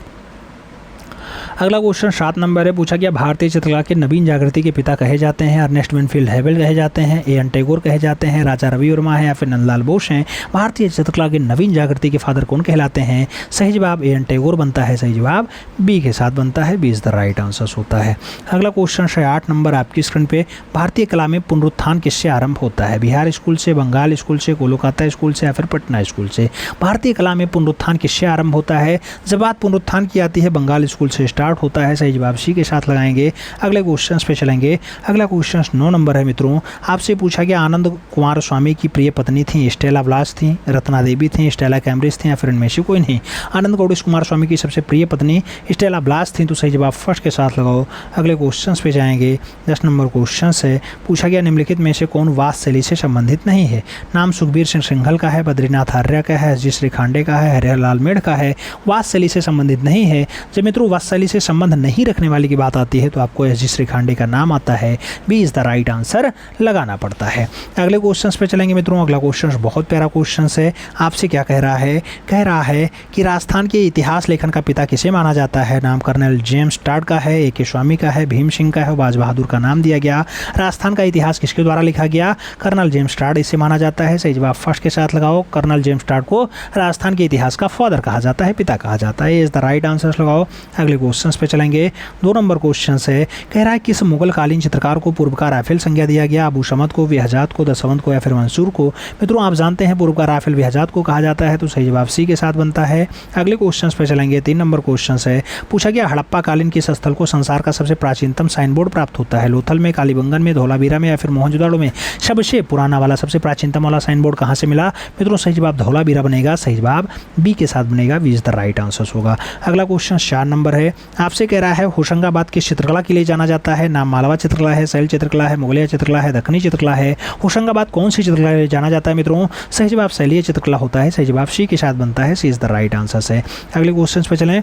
अगला क्वेश्चन 7 नंबर है। पूछा गया भारतीय चित्रकला के नवीन जागृति के पिता कहे जाते हैं? अर्नेस्ट विनफील्ड हेवल कहे जाते हैं, ए एन टैगोर कहे जाते हैं, राजा रवि वर्मा है या फिर नंदलाल बोस हैं? भारतीय चित्रकला के नवीन जागृति के फादर कौन कहलाते हैं? सही जवाब ए एन टैगोर बनता है, सही जवाब बी के साथ बनता है, B is the right answer होता है। अगला क्वेश्चन 8 नंबर आपकी स्क्रीन पे। भारतीय कला में पुनरुत्थान किससे आरंभ होता है? बिहार स्कूल से, बंगाल स्कूल से, कोलकाता स्कूल से या फिर पटना स्कूल से? भारतीय कला में पुनरुत्थान किससे आरंभ होता है? जब बात पुनरुत्थान की आती है बंगाल स्कूल से स्टार्ट होता है, सही जवाब सी के साथ लगाएंगे। अगले क्वेश्चन पे चलेंगे। अगला क्वेश्चन 9 नंबर है मित्रों। आपसे पूछा गया आनंद कुमार स्वामी की प्रिय पत्नी थी? स्टेला ब्लास थी, रत्ना देवी थी, स्टेला कैम्ब्रिज थी या फिर इनमें से कोई नहीं? आनंद गौड़ेश कुमार स्वामी की सबसे प्रिय पत्नी स्टेला ब्लास थी, तो सही जवाब फर्स्ट के साथ लगाओ। अगले क्वेश्चन पे जाएंगे। 10 नंबर क्वेश्चन है। पूछा गया निम्नलिखित में से कौन वास्तु शैली से संबंधित नहीं है? नाम सुखबीर सिंह सिंघल का है, बद्रीनाथ आर्य का है, जी श्री खांडे का है, हरिहरलाल मेढ़ का है। वास्तु शैली से संबंधित नहीं है। जब मित्रों वास्तु शैली से संबंध नहीं रखने वाली की बात आती है तो आपको एस जी श्री खांडे का नाम आता है, B is the right answer लगाना पड़ता है। अगले क्वेश्चन पे चलेंगे मित्रों। अगला क्वेश्चन बहुत प्यारा क्वेश्चन है। आपसे क्या कह रहा है? कह रहा है कि राजस्थान के इतिहास लेखन का पिता किसे माना जाता है? नाम कर्नल जेम्स टाड का है, ए के स्वामी का है, भीम सिंह का है, बाज बहादुर का नाम दिया गया। राजस्थान का इतिहास किसके द्वारा लिखा गया? कर्नल जेम्स टाड इसे माना जाता है, सही जवाब फर्स्ट के साथ लगाओ। कर्नल जेम्स टाड को राजस्थान के इतिहास का फादर कहा जाता है, पिता कहा जाता है, इज द राइट आंसर लगाओ। अगले क्वेश्चन पे चलेंगे। 2 नंबर क्वेश्चन है। कह रहा है किस मुगल कालीन चित्रकार को पूर्व का राफेल संज्ञा दिया गया? अबू समद को, विहजात को, दसवंत को या फिर मंसूर को? मित्रों आप जानते हैं पूर्व का राफेल विहजात को कहा जाता है, तो सही जवाब सी के साथ बनता है। अगले क्वेश्चन पे चलेंगे। 3 नंबर क्वेश्चन है। पूछा गया हड़प्पा कालीन किस स्थल को संसार का सबसे प्राचीनतम साइन बोर्ड प्राप्त होता है? लोथल में, कालीबंगन में, धौलावीरा में या फिर मोहनजोदड़ो में? सबसे पुराना वाला, सबसे प्राचीनतम वाला साइन बोर्ड कहाँ से मिला? मित्रों सही जवाब धौलावीरा बनेगा, सही जवाब बी के साथ बनेगा, B is the right answer होगा। अगला क्वेश्चन 4 नंबर है। आपसे कह रहा है होशंगाबाद किस चित्रकला के लिए जाना जाता है? नाम मालवा चित्रकला है, शैल चित्रकला है, मुगलिया चित्रकला है, दक्षिणी चित्रकला है? होशंगाबाद कौन सी चित्रकला के लिए जाना जाता है मित्रों? सही जवाब शैलीय चित्रकला होता है, सही जवाब सी के साथ बनता है, सी इज द राइट आंसर है। अगले क्वेश्चन पे चलें।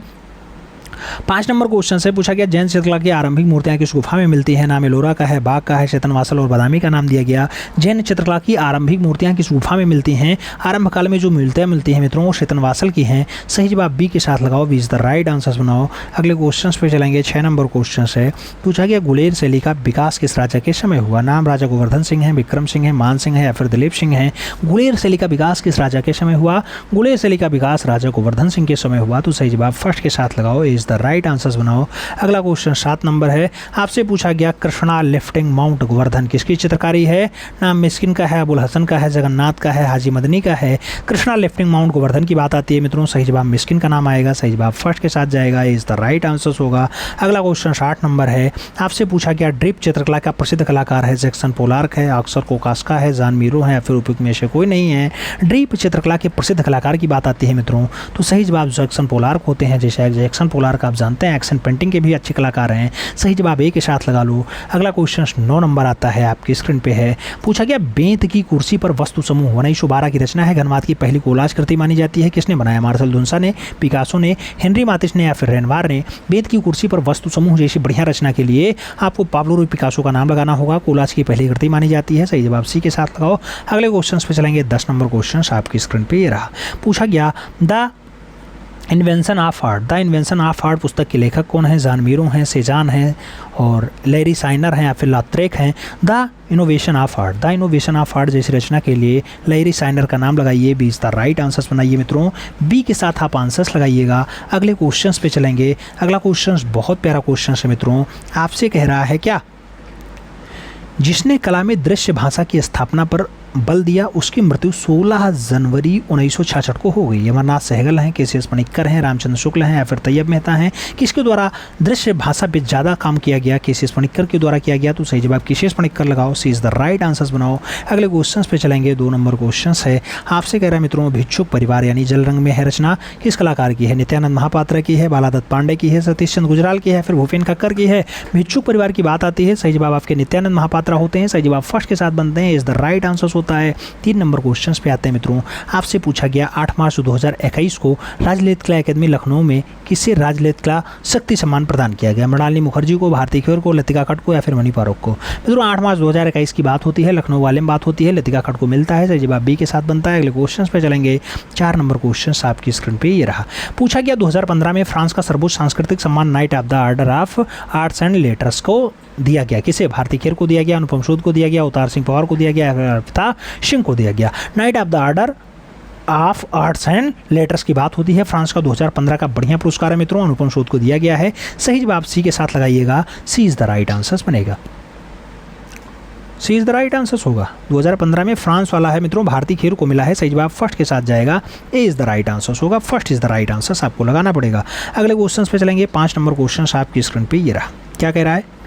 5 नंबर क्वेश्चन से पूछा गया जैन चित्रकला की आरंभिक मूर्तियां किस गुफा में मिलती हैं? नाम एलोरा का है, बाग का है, चेतनवासल और बादामी का नाम दिया गया। जैन चित्रकला की आरंभिक मूर्तियां किस गुफा में मिलती हैं? आरंभ काल में जो मूर्तियां मिलती हैं मित्रों वो चेतनवासल की हैं, सही जवाब बी के साथ लगाओ, B is the right answer बनाओ। अगले क्वेश्चन पे चलेंगे। 6 नंबर क्वेश्चन है। पूछा गया गुलेर शैली का विकास किस राजा के समय हुआ? नाम राजा गोवर्धन सिंह है, विक्रम सिंह है, मान सिंह है या फिर दिलीप सिंह है? गुलेर शैली का विकास किस राजा के समय हुआ? गुलेर शैली का विकास राजा गोवर्धन सिंह के समय हुआ, तो सही जवाब फर्स्ट के साथ लगाओ, इज द राइट आंसर बनाओ। अगला क्वेश्चन 7 नंबर है। आपसे पूछा गया कृष्णा लिफ्टिंग माउंट गोवर्धन किसकी चित्रकारी है? नाम मिस्किन का है, अबुल हसन का है, जगन्नाथ का है, हाजी मदनी का है? कृष्णा लिफ्टिंग माउंट गोवर्धन की बात आती है मित्रों, सही जवाब मिस्किन का नाम आएगा, सही जवाब फर्स्ट के साथ जाएगा, इज द राइट आंसर होगा। अगला क्वेश्चन 8 नंबर है। आपसे पूछा गया ड्रिप चित्रकला का प्रसिद्ध कलाकार है? जैक्सन पोलार्क है, अक्सर कोकास्का है, जान मीरो है या फिर उपयुक्त में से कोई नहीं है? ड्रिप चित्रकला के प्रसिद्ध कलाकार की बात आती है मित्रों तो सही जवाब जैक्सन पोलार्क होते हैं। जैसे जैक्सन पोलार्क तक आप जानते हैं, एक्शन पेंटिंग के भी अच्छे कलाकार हैं। सही जवाब ए के साथ लगा लो। अगला क्वेश्चन 9 नंबर आता है, आपकी स्क्रीन पे है। पूछा गया बेंत की कुर्सी पर वस्तु समूह 1912 की रचना है। घनवाद की पहली कोलाज कृति मानी जाती है। किसने बनाया? मार्शल दुन्सा ने, पिकासो ने, हेनरी मातिस ने या फिर रेनवार ने। बेंत की कुर्सी पर वस्तु समूह जैसी बढ़िया रचना के लिए आपको पाब्लो रूई पिकासो का नाम लगाना होगा। कोलाज की पहली कृति मानी जाती है। सही जवाब सी के साथ लगाओ। अगले क्वेश्चन पे चलेंगे। 10 नंबर क्वेश्चन आपकी स्क्रीन पे ये रहा। पूछा गया the invention of art. The invention of art पुस्तक के लेखक कौन है? जान मीरो हैं, सेजान हैं और लैरी साइनर हैं या फिर लात्रेक हैं। The innovation of art. The innovation of art जैसी रचना के लिए लैरी साइनर का नाम लगाइए। B is the right answers बनाइए मित्रों। बी के साथ आप आंसर्स लगाइएगा। अगले क्वेश्चन पे चलेंगे। अगला क्वेश्चन बहुत प्यारा क्वेश्चन है मित्रों। आपसे कह रहा है क्या? जिसने कला में दृश्य भाषा की स्थापना पर बल दिया उसकी मृत्यु 16 जनवरी 1966 को हो गई। अमरनाथ सहगल हैं, केसीएस पनिक्कर हैं, रामचंद्र शुक्ल हैं या फिर तैयब मेहता हैं। किसके द्वारा दृश्य भाषा पे ज़्यादा काम किया गया? केसीएस पनिक्कर के द्वारा किया गया। तो सही जवाब केसीएस पनिक्कर लगाओ। सी इज द राइट आंसर्स बनाओ। अगले क्वेश्चन पे चलेंगे। 2 नंबर क्वेश्चन है। आपसे कह रहा है मित्रों, भिक्षुक परिवार यानी जल रंग में है रचना किस कलाकार की है? नित्यानंद महापात्रा की है, बालादत्त पांडे की है, सतीश चंद्र गुजराल की है, फिर भूपेन कक्कर की है। भिक्षुक परिवार की बात आती है, सही जवाब आपके नित्यानंद महापात्रा होते हैं। सही जवाब फर्स्ट के साथ बनते हैं। इज द राइट आंसर्स होता है। 3 नंबर क्वेश्चन पे आते हैं मित्रों। आपसे पूछा गया 8 मार्च 2021 को राजललित कला अकादमी लखनऊ में किसे राजललित कला शक्ति सम्मान प्रदान किया गया? मृणालिनी मुखर्जी को, भारती खेर को, लतिका खट्ट को या फिर मणि पारोक को। मित्रों 8 मार्च 2021 की बात होती है, लखनऊ वाले में बात होती है, लतिका खट्ट को मिलता है। सही जवाब बी के साथ बनता है। अगले क्वेश्चन पे चलेंगे। 4 नंबर क्वेश्चन आपकी स्क्रीन पे ये रहा। पूछा गया 2015 में फ्रांस का सर्वोच्च सांस्कृतिक सम्मान night of the order of arts and letters को दिया गया। किसे? भारती खेर को दिया गया, अनुपम सूद को दिया गया, अवतार सिंह पवार को दिया गया, अर्पिता सिंह को दिया गया। Night of the order of arts and letters की बात होती है। फ्रांस का 2015 का बढ़िया पुरस्कार है मित्रों, अनुपम सूद को दिया गया है। सही जवाब सी के साथ लगाइएगा। सी इज द राइट आंसर्स बनेगा। सी इज द राइट आंसर्स होगा। 2015 में फ्रांस वाला है मित्रों, भारती खेर को मिला है। सही जवाब फर्स्ट के साथ जाएगा। ए इज द राइट आंसर्स होगा। First is the right answers आपको लगाना पड़ेगा। अगले क्वेश्चन पे चलेंगे। 5 नंबर क्वेश्चन आपकी स्क्रीन पे ये रहा। क्या कह रहा है?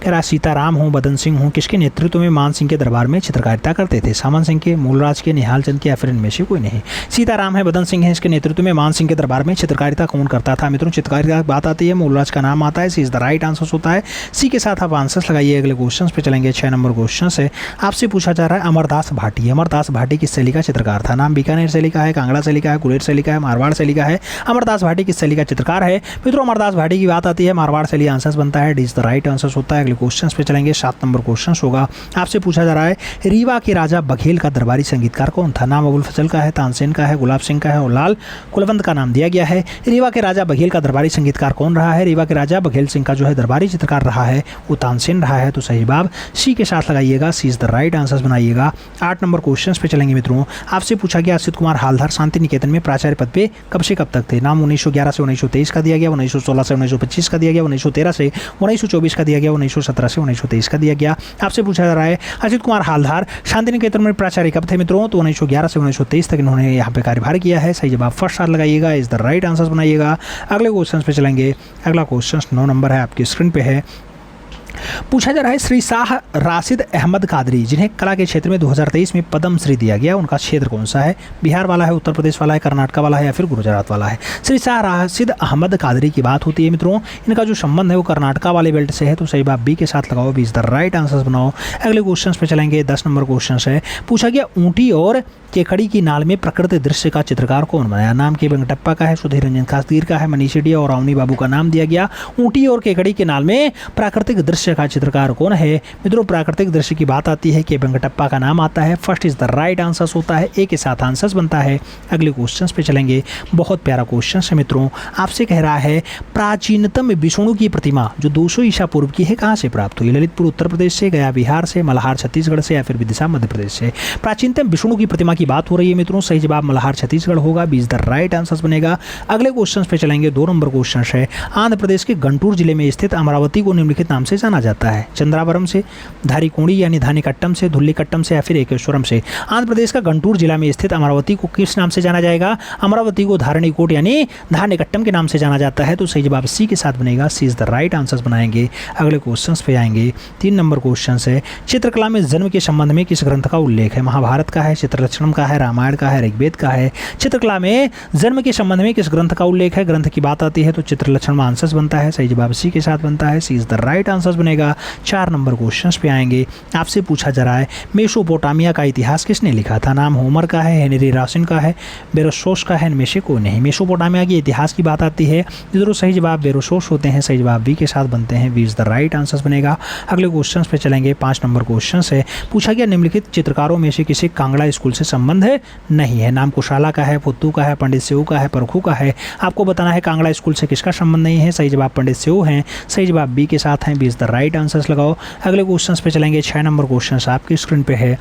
कह रहा सीताराम हो, बदन सिंह हो, किसके नेतृत्व में मान सिंह के दरबार में चित्रकारिता करते थे? सामन सिंह के, मूलराज के, निहाल चंद के या फिर इनमें से कोई नहीं। सीताराम है, बदन सिंह है, इसके नेतृत्व में मान सिंह के दरबार में चित्रकारिता कौन करता था? मित्रों चित्रकारिता की बात आती है, मूलराज का नाम आता है। सी इज द राइट आंसर्स होता है। सी के साथ आप आंसर्स लगाइए। अगले क्वेश्चन पे चलेंगे। 6 नंबर क्वेश्चन है। आपसे पूछा जा रहा है अमरदास भाटी। अमरदास भाटी किस शैली का चित्रकार था? नाम बीकानेर शैली का है, कांगड़ा शैली का है, कुलेर शैली का है, मारवाड़ शैली का है। अमरदास भाटी किस शैली का चित्रकार है? मित्रों अमरदास भाटी की बात आती है, मारवाड़ शैली आंसर्स बनता है। D is the right answers होता है। अगले क्वेश्चन पे चलेंगे। 7 नंबर क्वेश्चन होगा। आपसे पूछा जा रहा है रीवा के राजा बघेल का दरबारी संगीतकार कौन था? नाम अबुल फजल का है, तानसेन का है, गुलाब सिंह का है और लाल कुलवंत का नाम दिया गया है। रीवा के राजा बघेल का दरबारी संगीतकार कौन रहा है? रीवा के राजा बघेल सिंह का जो है दरबारी चित्रकार रहा है वो तानसेन रहा है। तो सही जवाब सी के साथ लगाइएगा। सी इज द राइट आंसर्स बनाइएगा। 8 नंबर क्वेश्चन पे चलेंगे मित्रों। आपसे पूछा गया असित कुमार हालधर शांति निकेतन में प्राचार्य पद पे कब से कब तक थे? नाम 1911 से 1923 का दिया गया, 1916 से 1925 का दिया गया, 1913 से 1924 का दिया गया, 1917 से 1923 का दिया गया। आपसे पूछा जा रहा है असित कुमार हालधार शांति निकेतन में प्राचार्य कब थे मित्रों? तो 1911 से 1923 तक इन्होंने यहाँ पे कार्यभार किया है। सही जवाब फर्स्ट साल लगाइएगा। इज द राइट आंसर्स बनाइएगा। अगले क्वेश्चन पे चलेंगे। अगला क्वेश्चन 9 नंबर है, आपकी स्क्रीन पे है। पूछा जा रहा है श्री शाह राशिद अहमद कादरी जिन्हें कला के क्षेत्र में 2023 में पद्म श्री दिया गया, उनका क्षेत्र कौन सा है? बिहार वाला है, उत्तर प्रदेश वाला है, कर्नाटक वाला है या फिर गुजरात वाला है? श्री शाह राशिद अहमद कादरी की बात होती है मित्रों। इनका जो संबंध है वो कर्नाटक वाले बेल्ट से है। तो सही बात बी के साथ लगाओ। B is the right answers बनाओ। अगले क्वेश्चन पे चलेंगे। 10 नंबर क्वेश्चन है। पूछा गया ऊंटी और केकड़ी की नाल में प्रकृति दृश्य का चित्रकार कौन बनाया? नाम के वेंकटप्पा का है, सुधीर रंजन खासगीर का है, मनीष रेड्डी और अवनी बाबू का नाम दिया गया। ऊंटी और केकड़ी के नाल में प्राकृतिक दृश्य का चित्रकार कौन है? मित्रों प्राकृतिक दृश्य की बात आती है कि वेंकटप्पा का नाम आता है। First is the right answers होता है। ए के साथ आंसर्स बनता है। अगले क्वेश्चन पे चलेंगे। बहुत प्यारा क्वेश्चन है मित्रों। आपसे कह रहा है प्राचीनतम विष्णु की प्रतिमा जो 200 ईसा पूर्व की है कहाँ से प्राप्त हुई? ललितपुर उत्तर प्रदेश से, गया बिहार से, मल्हार छत्तीसगढ़ से या फिर विदिशा मध्य प्रदेश से? प्राचीनतम विष्णु की प्रतिमा की बात हो रही है मित्रों। सही जवाब मल्हार छत्तीसगढ़ होगा। B is the right answers बनेगा। अगले क्वेश्चन पे चलेंगे। 2 नंबर क्वेश्चन है। आंध्र प्रदेश के गंटूर जिले में स्थित अमरावती को निम्नलिखित नाम से जाना जाना जाता है? चंद्रावरम से, धारीकोणी यानी धानीकट्टम से, धुल्लीकट्टम से या फिर एकेश्वरम से? आंध्र प्रदेश का गुंटूर जिला में स्थित अमरावती को किस नाम से जाना जाएगा? अमरावती को धारणीकोट यानी धानीकट्टम के नाम से जाना जाता है। तो सही जवाब सी के साथ बनेगा, सी इज द राइट आंसर्स बनाएंगे। अगले क्वेश्चन पे आएंगे। 3 नंबर क्वेश्चन है, चित्रकला में जन्म के संबंध में किस ग्रंथ का उल्लेख है? महाभारत का है, चित्रलक्षणम का है, रामायण का है, ऋग्वेद का है? चित्रकला में जन्म के संबंध में किस ग्रंथ का उल्लेख है? ग्रंथ की बात आती है तो चित्रलक्षण में आंसर्स बनता है। सही जवाब सी के साथ बनता है, सी इज द राइट आंसर्स बनेगा। 4 नंबर क्वेश्चन पे आएंगे। आपसे पूछा जा रहा है मेसोपोटामिया का इतिहास किसने लिखा था? नाम होमर का है, हेनरी रासिन का है, बेरोसोस का है, इनमें से कोई नहीं। मेसोपोटामिया के इतिहास की बात आती है जरूर सही जवाब बेरोसोस होते हैं। सही जवाब बी के साथ बनते हैं, B is the right answers बनेगा। अगले क्वेश्चन पे चलेंगे। 5 नंबर क्वेश्चन है, पूछा गया निम्नलिखित चित्रकारों में से किसी कांगड़ा स्कूल से संबंध नहीं है? नाम कुशाला का है, पुत्तू का है, पंडित सेऊ का है, परखू का है? आपको बताना है कांगड़ा स्कूल से किसका संबंध नहीं है। सही जवाब पंडित सेऊ हैं। सही जवाब बी के साथ हैं, B is the right answers लगाओ। अगले क्वेश्चन पे चलेंगे। 6 नंबर क्वेश्चन आपकी स्क्रीन पे है।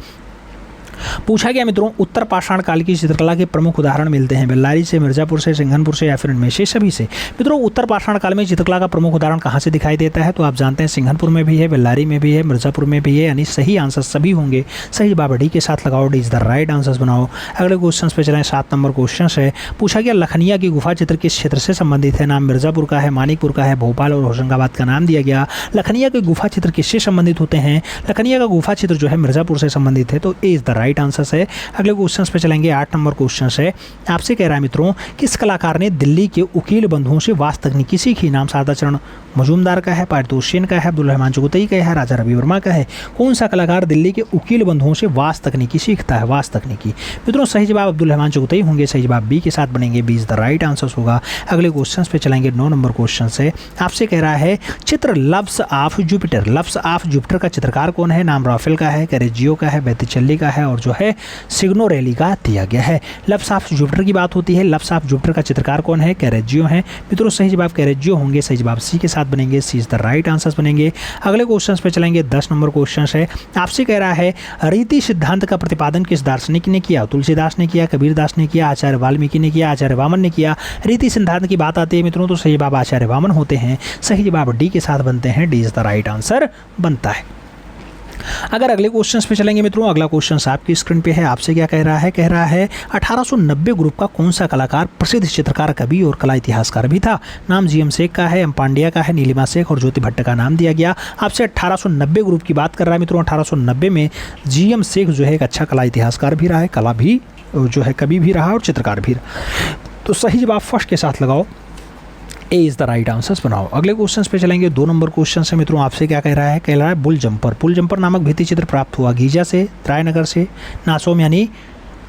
पूछा गया मित्रों उत्तर पाषाण काल की चित्रकला के प्रमुख उदाहरण मिलते हैं बेल्लारी से, मिर्जापुर से, सिंघनपुर से या फिर इनमें से सभी से? मित्रों उत्तर पाषाण काल में चित्रकला का प्रमुख उदाहरण कहाँ से दिखाई देता है? तो आप जानते हैं सिंघनपुर में भी है, बेल्लारी में भी है, मिर्जापुर में भी है, यानी सही आंसर सभी होंगे। सही जवाब डी के साथ लगाओ, D is the right answers बनाओ। अगले क्वेश्चन पे चलें। 7 नंबर क्वेश्चन है, पूछा गया लखनिया की गुफा चित्र किस क्षेत्र से संबंधित है? नाम मिर्जापुर का है, मानिकपुर का है, भोपाल और होशंगाबाद का नाम दिया गया। लखनिया के गुफा चित्र किससे संबंधित होते हैं? लखनिया का गुफा चित्र जो है मिर्जापुर से संबंधित है, तो ए इज द राइट आंसर है। अगले क्वेश्चन पे चलेंगे। 8 नंबर क्वेश्चन है, आपसे कह रहा है मित्रों किस कलाकार ने दिल्ली के उकील बंधुओं से वास्तु तकनीकी सीखी? नाम शारदा चरण मजूमदार का है, पारितोष सेन का है, अब्दुल रहमान चुगतई का है, राजा रवि वर्मा का है? कौन सा कलाकार दिल्ली के उकील बंधुओं से वास्तु तकनीकी सीखता है? वास्तु तकनीकी मित्रों सही जवाब अब्दुल रहमान चुगतई होंगे। सही जवाब बी के साथ बनेंगे, B is the right answer होगा। अगले क्वेश्चन पे चलेंगे। 9 नंबर क्वेश्चन है, आपसे कह रहा है चित्र loves of Jupiter, loves of Jupiter का चित्रकार कौन है? नाम राफेल का है, कैरेजियो का है, बेतिचेल्ली का है और जो है सिग्नोरेली का दिया गया है। लव्स ऑफ जुपिटर की बात होती है। लव्स ऑफ जुपिटर का चित्रकार कौन है? कैरेजियो है। मित्रों सही जवाब कैरेजियो होंगे। सही जवाब सी के साथ बनेंगे, सी इज द राइट आंसर्स बनेंगे। अगले क्वेश्चन पे चलेंगे। 10 नंबर क्वेश्चन है, आपसे कह रहा है रीति सिद्धांत का प्रतिपादन किस दार्शनिक ने किया? तुलसीदास ने किया, कबीरदास ने किया, आचार्य वाल्मीकि ने किया, आचार्य वामन ने किया? रीति सिद्धांत की बात आती है मित्रों तो सही जवाब आचार्य वामन होते हैं। सही जवाब डी के साथ बनते हैं, D is the right answer बनता है। अगर अगले क्वेश्चन पे चलेंगे मित्रों, अगला क्वेश्चन आपकी स्क्रीन पे है। आपसे क्या कह रहा है? कह रहा है 1890 ग्रुप का कौन सा कलाकार प्रसिद्ध चित्रकार, कवि और कला इतिहासकार भी था? नाम जीएम शेख का है, एम पांड्या का है, नीलिमा शेख और ज्योति भट्ट का नाम दिया गया। आपसे 1890 ग्रुप की बात कर रहा है मित्रों। 1890 में जीएम शेख जो है एक अच्छा कला इतिहासकार भी रहा है, कला भी जो है कवि भी रहा और चित्रकार भी रहा। तो सही जवाब फर्स्ट के साथ लगाओ, ए इज द राइट आंसर्स बनाओ। अगले क्वेश्चन पे चलेंगे। 2 नंबर क्वेश्चन से मित्रों आपसे क्या कह रहा है? कह रहा है बुल जंपर, पुल जंपर नामक भित्ति चित्र प्राप्त हुआ गीजा से, रायनगर से, नासोम यानी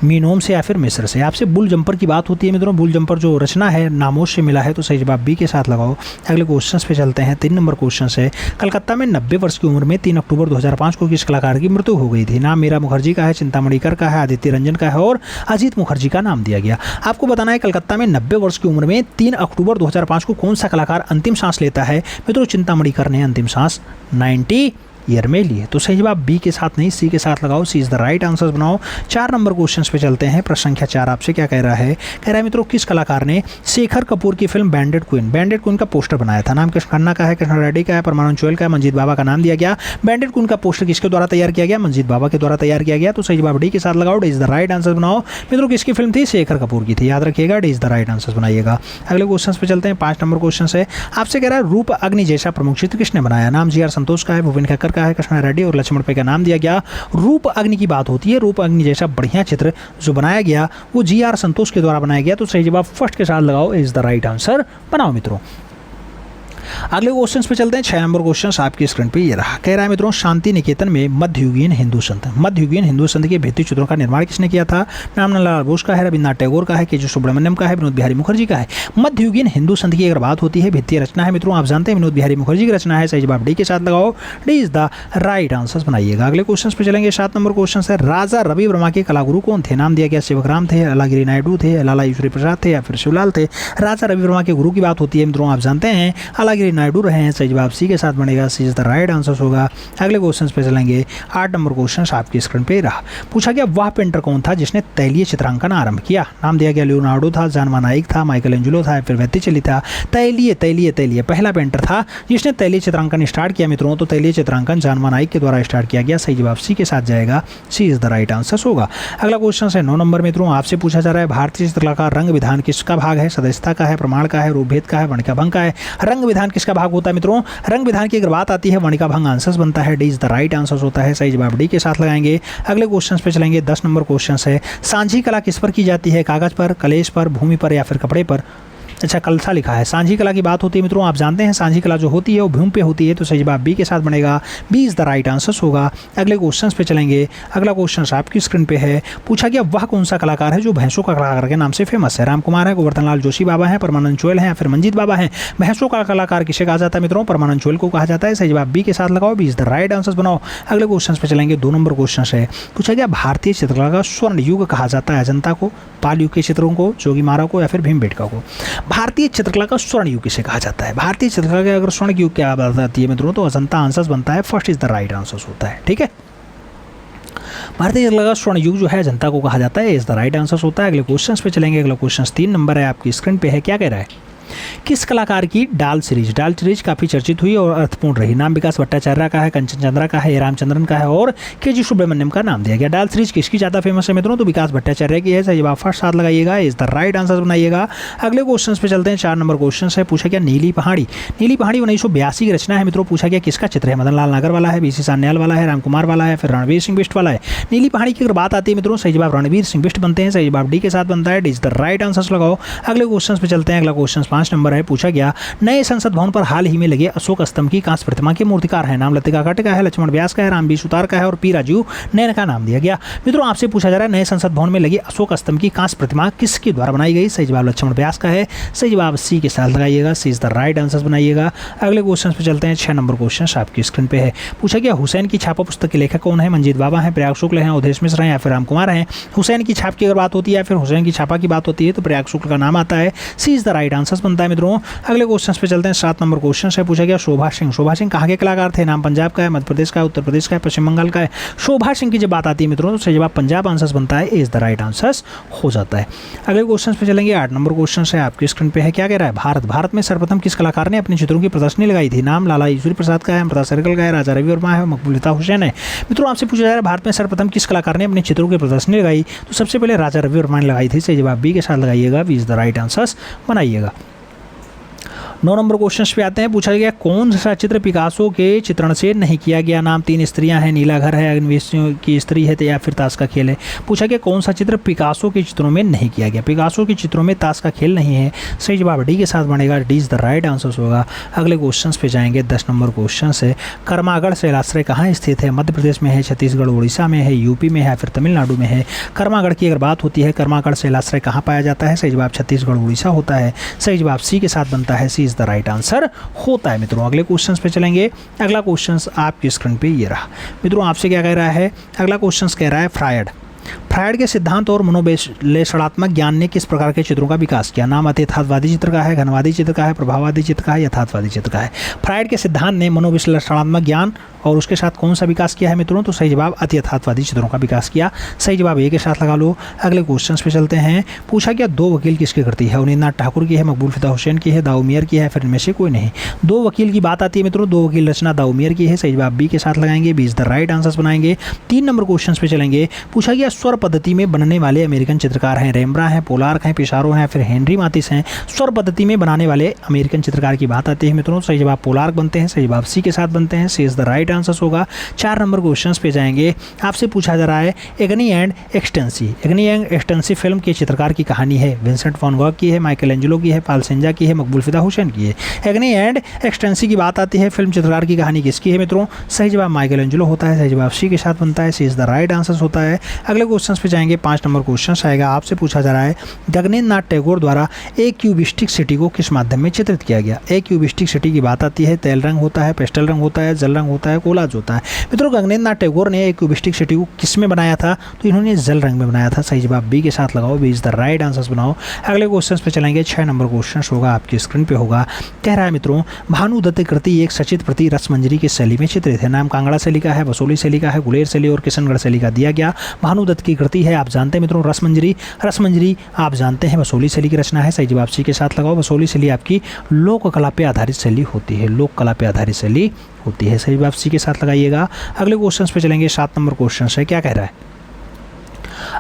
मीनोम से या फिर मिस्र से? आपसे बुल जंपर की बात होती है मित्रों। बुल जंपर जो रचना है नामोश से मिला है, तो सही जवाब बी के साथ लगाओ। अगले क्वेश्चन पे चलते हैं। 3 नंबर क्वेश्चन है, कलकत्ता में 90 वर्ष की उम्र में 3 अक्टूबर 2005 को किस कलाकार की मृत्यु हो गई थी? नाम मीरा मुखर्जी का है, चिंतामणिकर का है, आदित्य रंजन का है और अजीत मुखर्जी का नाम दिया गया। आपको बताना है कलकत्ता में 90 वर्ष की उम्र में 3 अक्टूबर 2005 को कौन सा कलाकार अंतिम सांस लेता है? मित्रों चिंतामणिकर ने अंतिम सांस 90 ईयर में लिए। तो सही जवाब बी के साथ नहीं, सी के साथ लगाओ, सी इज द राइट आंसर बनाओ। 4 नंबर क्वेश्चन पे चलते हैं। प्रश्न संख्या 4 आपसे क्या कह रहा है? कह रहा है मित्रों किस कलाकार ने शेखर कपूर की फिल्म बैंडेड क्वीन का पोस्टर बनाया था? नाम कृष्ण खन्ना का है, कृष्ण रेड्डी का है, परमानंद चोयल का है, मंजीत बाबा का नाम दिया गया। बैंडेड क्वीन का पोस्टर किसके द्वारा तैयार किया गया? मंजीत बाबा के द्वारा तैयार किया गया। तो सही जवाब डी के साथ लगाओ, D is the right answer बनाओ। मित्रों किसकी फिल्म थी? शेखर कपूर की थी, याद रखिएगा, D is the right answer बनाइएगा। अगले क्वेश्चन पे चलते हैं। 5 नंबर क्वेश्चन है, आपसे कह रहा है रूप अग्नि जैसा प्रमुख चित्र किसने बनाया? नाम जी आर संतोष का है, भूपेन खक्कर का है, कृष्ण रेड्डी लक्ष्मण पे का नाम दिया गया। रूप अग्नि की बात होती है। रूप अग्नि जैसा बढ़िया चित्र जो बनाया गया वो जी आर संतोष के द्वारा बनाया गया। तो सही जवाब फर्स्ट के साथ लगाओ, इज द राइट आंसर बनाओ मित्रों। अगले क्वेश्चन पे चलते हैं। 6 नंबर क्वेश्चन आपकी स्क्रीन पे ये रहा। कह रहा है मित्रों शांति निकेतन में मध्ययुगीन हिंदू संत के भित्ति चित्रों का निर्माण किसने किया था? नाम नंदलाल बोस का है, रविन्द्रनाथ टैगोर का है, के जी सुब्रमण्यम का है, विनोद बिहारी मुखर्जी का है। मध्ययुगीन हिंदू संत की अगर बात होती है भित्तीय रचना है मित्रों, आप जानते हैं विनोद बिहारी मुखर्जी की रचना है। सही जवाब डी के साथ लगाओ, D is the right answer बनाइएगा। अगले क्वेश्चन पे चलेंगे। 7 नंबर क्वेश्चन है, राजा रवि वर्मा के कलागुरु कौन थे? नाम दिया गया सेवकराम थे, अलागिरी नायडू थे, लाला ईश्वरी प्रसाद थे या फिर शिवलाल थे? राजा रवि वर्मा के गुरु की बात होती है मित्रों, आप जानते हैं बालागिरी नायडू रहे हैं, सही जवाब सी के साथ बनेगा, सी इज द राइट आंसर होगा। अगले क्वेश्चन पे चलेंगे। 8 नंबर क्वेश्चन आपकी स्क्रीन पे रहा। पूछा गया वह पेंटर कौन था जिसने तैलीय चित्रांकन आरंभ किया। नाम दिया गया लियोनार्डो था, जान वन आइक था, माइकल एंजेलो था, फिर वेत्तिचेली था। तैलीय पहला पेंटर था जिसने तैलीय चित्रांकन स्टार्ट किया मित्रों, तो तैलीय चित्रांकन जान वन आइक के द्वारा स्टार्ट किया गया। सही जवाब सी के साथ जाएगा, सी इज द राइट आंसर होगा। अगला क्वेश्चन है 9 नंबर मित्रों, आपसे पूछा जा रहा है भारतीय चित्रकला रंग विधान किसका भाग है। सदस्यता का है, प्रमाण का है, रूपभेद का है, वर्णिका भंग का है। रंग विधान किसका भाग होता है मित्रों, रंग विधान की अगर बात आती है वर्णिका भंग आंसर बनता है, D is the right answer होता है। सही जवाब डी के साथ लगाएंगे। अगले क्वेश्चन पे चलेंगे। 10 नंबर क्वेश्चन है, सांझी कला किस पर की जाती है। कागज पर, कलेश पर, भूमि पर या फिर कपड़े पर। अच्छा कलसा लिखा है। सांझी कला की बात होती है मित्रों, आप जानते हैं सांझी कला जो होती है वो भूमि पे होती है, तो सही जवाब बी के साथ बनेगा, B is the right answer होगा। अगले क्वेश्चन पे चलेंगे। अगला क्वेश्चन आपकी स्क्रीन पे है। पूछा गया वह कौन सा कलाकार है जो भैंसों का कलाकार के नाम से फेमस है। राम कुमार है, गोवर्धन लाल जोशी बाबा है, परमानंद चोयल है या फिर मंजीत बाबा है। भैंसों का कलाकार किसे कहा जाता है मित्रों, परमानंद चोयल को कहा जाता है। सही जवाब बी के साथ लगाओ, B is the right answer बनाओ। अगले क्वेश्चन पे चलेंगे। 2 नंबर क्वेश्चन है। पूछा गया भारतीय चित्रकला का स्वर्ण युग कहा जाता है। अजंता को, पाल युग के चित्रों को, जोगीमारा को या फिर भीमबेटका को। भारतीय चित्रकला का स्वर्ण युग किसे कहा जाता है। भारतीय चित्रकला का अगर स्वर्ण युग क्या बात आती है मित्रों, तो अजंता आंसर बनता है, first is the right answer होता है। ठीक है, भारतीय चित्रकला का स्वर्ण युग जो है अजंता को कहा जाता है, इज द राइट आंसर होता है। अगले क्वेश्चन पे चलेंगे। अगला क्वेश्चन 3 नंबर है, आपकी स्क्रीन पे है। क्या कह रहा है, किस कलाकार की डाल सीरीज काफ़ी चर्चित हुई और अर्थपूर्ण रही। नाम विकास भट्टाचार्य का है, कंचन चंद्रा का है, रामचंद्रन का है और के जी सुब्रमण्यम का नाम दिया गया। डाल सीरीज किसकी ज़्यादा फेमस है मित्रों, तो विकास भट्टाचार्य की है। सही जवाब फर्स्ट साथ लगाइएगा, इज द राइट आंसर बनाइएगा। अगले क्वेश्चन पे चलते हैं। 4 नंबर क्वेश्चन है। पूछा गया नीली पहाड़ी 1982 की रचना है मित्रों। पूछा गया किसका चित्र है। मदन लाल नागर वाला है, बीसी सान्याल वाला है, राम कुमार वाला है, फिर रणवीर सिंह बिष्ट वाला है। नीली पहाड़ी की अगर बात आती है मित्रों, सही जवाब रणवीर सिंह बिष्ट बनते हैं। सही जवाब डी के साथ बनता है, D is the right answer लगाओ। अगले क्वेश्चन पे चलते हैं। अगला क्वेश्चन 5 नंबर है। पूछा गया नए संसद भवन पर हाल ही में लगे अशोक स्तंभ की कांस्य प्रतिमा के मूर्तिकार हैं। नाम लतिका कट का है, लक्ष्मण व्यास का है, राम बी सुतार का है और पी राजीव नैन का नाम दिया गया। मित्रों आपसे पूछा जा रहा है नए संसद भवन में लगी अशोक स्तंभ की कांस्य प्रतिमा किसके द्वारा बनाई गई। सही जवाब लक्ष्मण व्यास का है। सही जवाब सी के साथ लगाइएगा, सी इज द राइट आंसर बनाइएगा। अगले क्वेश्चन पे चलते हैं। 6 नंबर क्वेश्चन आपकी स्क्रीन पे है। पूछा गया हुसैन की छापा पुस्तक के लेखक कौन है। मंजीत बाबा हैं, प्रयाग शुक्ल हैं, अवधेश मिश्र हैं या फिर राम कुमार हैं। हुसैन की छाप की अगर बात होती है या फिर हुसैन की छापा की बात होती है तो प्रयाग शुक्ल का नाम आता है। सी इज द राइट आंसर बनता है मित्रों। अगले क्वेश्चन पे चलते हैं। 7 नंबर क्वेश्चन है। पूछा गया शोभा सिंह कहाँ के कलाकार थे। नाम पंजाब का है, मध्य प्रदेश का है, उत्तर प्रदेश का है, पश्चिम बंगाल का है। शोभा सिंह की जब बात आती है मित्रों तो सही जवाब पंजाब आंसर बनता है, इज द राइट आंसर हो जाता है। अगले क्वेश्चन पे चलेंगे। 8 नंबर क्वेश्चन है, आपकी स्क्रीन पे है। क्या कह रहा है, भारत में सर्वप्रथम किस कलाकार ने अपने चित्रों की प्रदर्शनी लगाई थी। नाम लाला ईश्वरी प्रसाद का है, अमृता सर्कल का है, राजा रवि वर्मा है, मकबूलिता हुसैन है। मित्रों आपसे पूछा जा रहा है भारत में सर्वप्रथम किस कलाकार ने अपने चित्रों की प्रदर्शनी लगाई, तो सबसे पहले राजा रवि वर्मा ने लगाई थी। सही जवाब बी के साथ लगाइएगा, B is the right answer बनाइएगा। 9 नंबर क्वेश्चन पे आते हैं। पूछा गया कौन सा चित्र पिकासो के चित्रण से नहीं किया गया। नाम 3 स्त्रियां हैं, नीला घर है, अग्निवेशियों की स्त्री है या फिर ताश का खेल है। पूछा गया कौन सा चित्र पिकासो के चित्रों में नहीं किया गया। पिकासो के चित्रों में ताश का खेल नहीं है। सही जवाब डी के साथ बनेगा, D is the right answer होगा। अगले क्वेश्चन पे जाएंगे। 10 नंबर क्वेश्चन है। कर्मागढ़ शैलाश्रय कहाँ स्थित है। मध्य प्रदेश में है, छत्तीसगढ़ उड़ीसा में है, यूपी में है या फिर तमिलनाडु में है। कर्मागढ़ की अगर बात होती है, कर्मागढ़ शैलाश्रय कहाँ पाया जाता है। सही जवाब छत्तीसगढ़ उड़ीसा होता है। सही जवाब सी के साथ बनता है, सी इज द राइट आंसर होता है मित्रों। अगले क्वेश्चंस पे चलेंगे। अगला क्वेश्चंस आपकी स्क्रीन पे ये रहा। मित्रों आपसे क्या कह रहा है, अगला क्वेश्चंस कह रहा है फ्रायड के सिद्धांत और मनोविश्लेषणात्मक ज्ञान ने किस प्रकार के चित्रों का विकास किया। नाम यथार्थवादी चित्र का है, घनवादी चित्र का है, प्रभाववादी चित्र का है, यथार्थवादी चित्र का है। फ्रायड के सिद्धांत ने मनोविश्लेषणात्मक ज्ञान और उसके साथ कौन सा विकास किया है मित्रों, तो सही जवाब अति यथार्थवादी चित्रों का विकास किया। सही जवाब ए के साथ लगा लो। अगले क्वेश्चन पे चलते हैं। पूछा गया 2 वकील किसकी कृति है। अवनींद्रनाथ ठाकुर की है, मकबूल फिदा हुसैन की है, दाऊमियर की है, फिर इनमें से कोई नहीं। 2 वकील की बात आती है मित्रों, 2 वकील रचना दाऊमियर की है। सही जवाब बी के साथ लगाएंगे, B is the right answer बनाएंगे। 3 नंबर क्वेश्चन पे चलेंगे। पूछा गया स्वर पद्धति में बनने वाले अमेरिकन चित्रकार हैं। रेम्ब्रा हैं, पोलार्क हैं, पिसारो हैं, फिर हेनरी मातिस हैं। स्वर पद्धति में बनाने वाले अमेरिकन चित्रकार की बात आती है मित्रों, सही जवाब पोलार्क बनते हैं। सही जवाब सी के साथ बनते हैं, सी इज द राइट आंसर होगा। 4 नंबर क्वेश्चन पे जाएंगे। आपसे पूछा जा रहा है एग्नी एंड एक्सटेंसी फिल्म के चित्रकार की कहानी है। विंसेंट वैन गॉग की है, माइकल एंजेलो की है, पाल सेंजा की है, मकबूल फिदा हुसैन की है। एग्नी एंड एक्सटेंसी की बात आती है, फिल्म चित्रकार की कहानी किसकी है मित्रों, सही जवाब माइकल एंजेलो होता है। सही जवाब सी के साथ बनता है, सी इज द राइट आंसर होता है। अगले क्वेश्चन क्वेश्चंस पे जाएंगे। 5 नंबर क्वेश्चन आएगा, आपसे पूछा जा रहा है गगनेंद्र नाथ टैगोर द्वारा एक क्यूबिस्टिक सिटी को किस माध्यम में चित्रित किया गया। एक क्यूबिस्टिक सिटी की बात आती है, तेल रंग होता है, पेस्टल रंग होता है, जल रंग होता है, कोलाज होता है। मित्रों गगनेंद्र नाथ टैगोर ने एक क्यूबिस्टिक सिटी को किस में बनाया था, तो इन्होंने जल रंग में बनाया था। सही जवाब बी के साथ लगाओ, B is the right answer बनाओ। अगले क्वेश्चन पे चलेंगे। 6 नंबर क्वेश्चन होगा, आपकी स्क्रीन पे होगा। कह रहा है मित्रों भानुदत्त की कृति एक सचित प्रति रसमंजरी की शैली में चित्रित है। नाम कांगड़ा शैली का है, वसोली शैली का है, गुलेर शैली और किशनगढ़ शैली का दिया गया। भानुदत्त की कृति है, आप जानते हैं मित्रों रसमंजरी। रसमंजरी आप जानते हैं वसोली शैली की रचना है। सही जवाब सी के साथ लगाओ। वसोली शैली आपकी लोक कला पे आधारित शैली होती है, लोक कला पे आधारित शैली होती है। सही जवाब सी के साथ लगाइएगा। अगले क्वेश्चन पे चलेंगे। 7 नंबर क्वेश्चन है, क्या कह रहा है।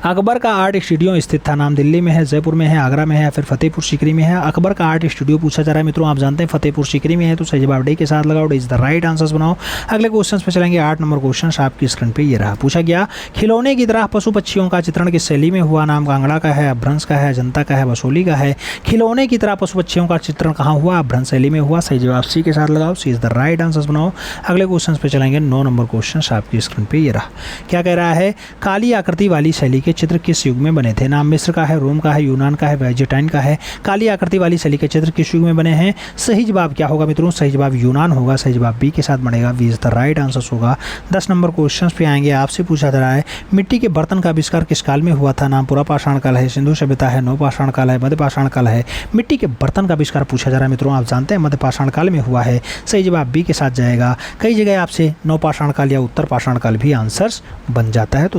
अकबर का आर्ट स्टूडियो स्थित था। नाम दिल्ली में है, जयपुर में है, आगरा में है या फिर फतेहपुर सीकरी में है। अकबर का आर्ट स्टूडियो पूछा जा रहा है मित्रों, आप जानते हैं फतेहपुर सीकरी में है, तो सही जवाब डी के साथ लगाओ, D is the right answers बनाओ। अगले क्वेश्चन पे चलेंगे। 8 नंबर क्वेश्चन आपकी स्क्रीन पे ये रहा। पूछा गया खिलौने की तरह पशु पक्षियों का चित्रण किस शैली में हुआ। नाम कांगड़ा का है, अभ्रंश का है, अजंता का है, वसोली का है। खिलौने की तरह पशु पक्षियों का चित्रण कहाँ हुआ, अभ्रंश शैली में हुआ। सही जवाब सी के साथ लगाओ, सी इज द राइट आंसर्स बनाओ। अगले क्वेश्चन पे चलेंगे। 9 नंबर क्वेश्चन आपकी स्क्रीन पे ये रहा। क्या कह रहा है, काली आकृति वाली शैली के चित्र किस युग में बने थे। नाम मिस्र का है, रोम का है, यूनान का है, बैजेटाइन का है। काली आकृति वाली शैली के चित्र किस युग में बने हैं। सही जवाब क्या होगा मित्रों, सही जवाब यूनान होगा। सही जवाब बी के साथ बनेगा, B is the right answer होगा। 10 नंबर क्वेश्चन पे आएंगे। आपसे पूछा जा रहा है मिट्टी के बर्तन का आविष्कार किस काल में हुआ था। नाम पुरापाषाण काल है, सिंधु सभ्यता है, नवपाषाण काल है, मध्यपाषाण काल है। मिट्टी के बर्तन का आविष्कार पूछा जा रहा है मित्रों, आप जानते हैं मध्यपाषाण काल में हुआ है। सही जवाब बी के साथ जाएगा। कई जगह आपसे नवपाषाण काल या उत्तर पाषाण काल भी आंसर्स बन जाता है, तो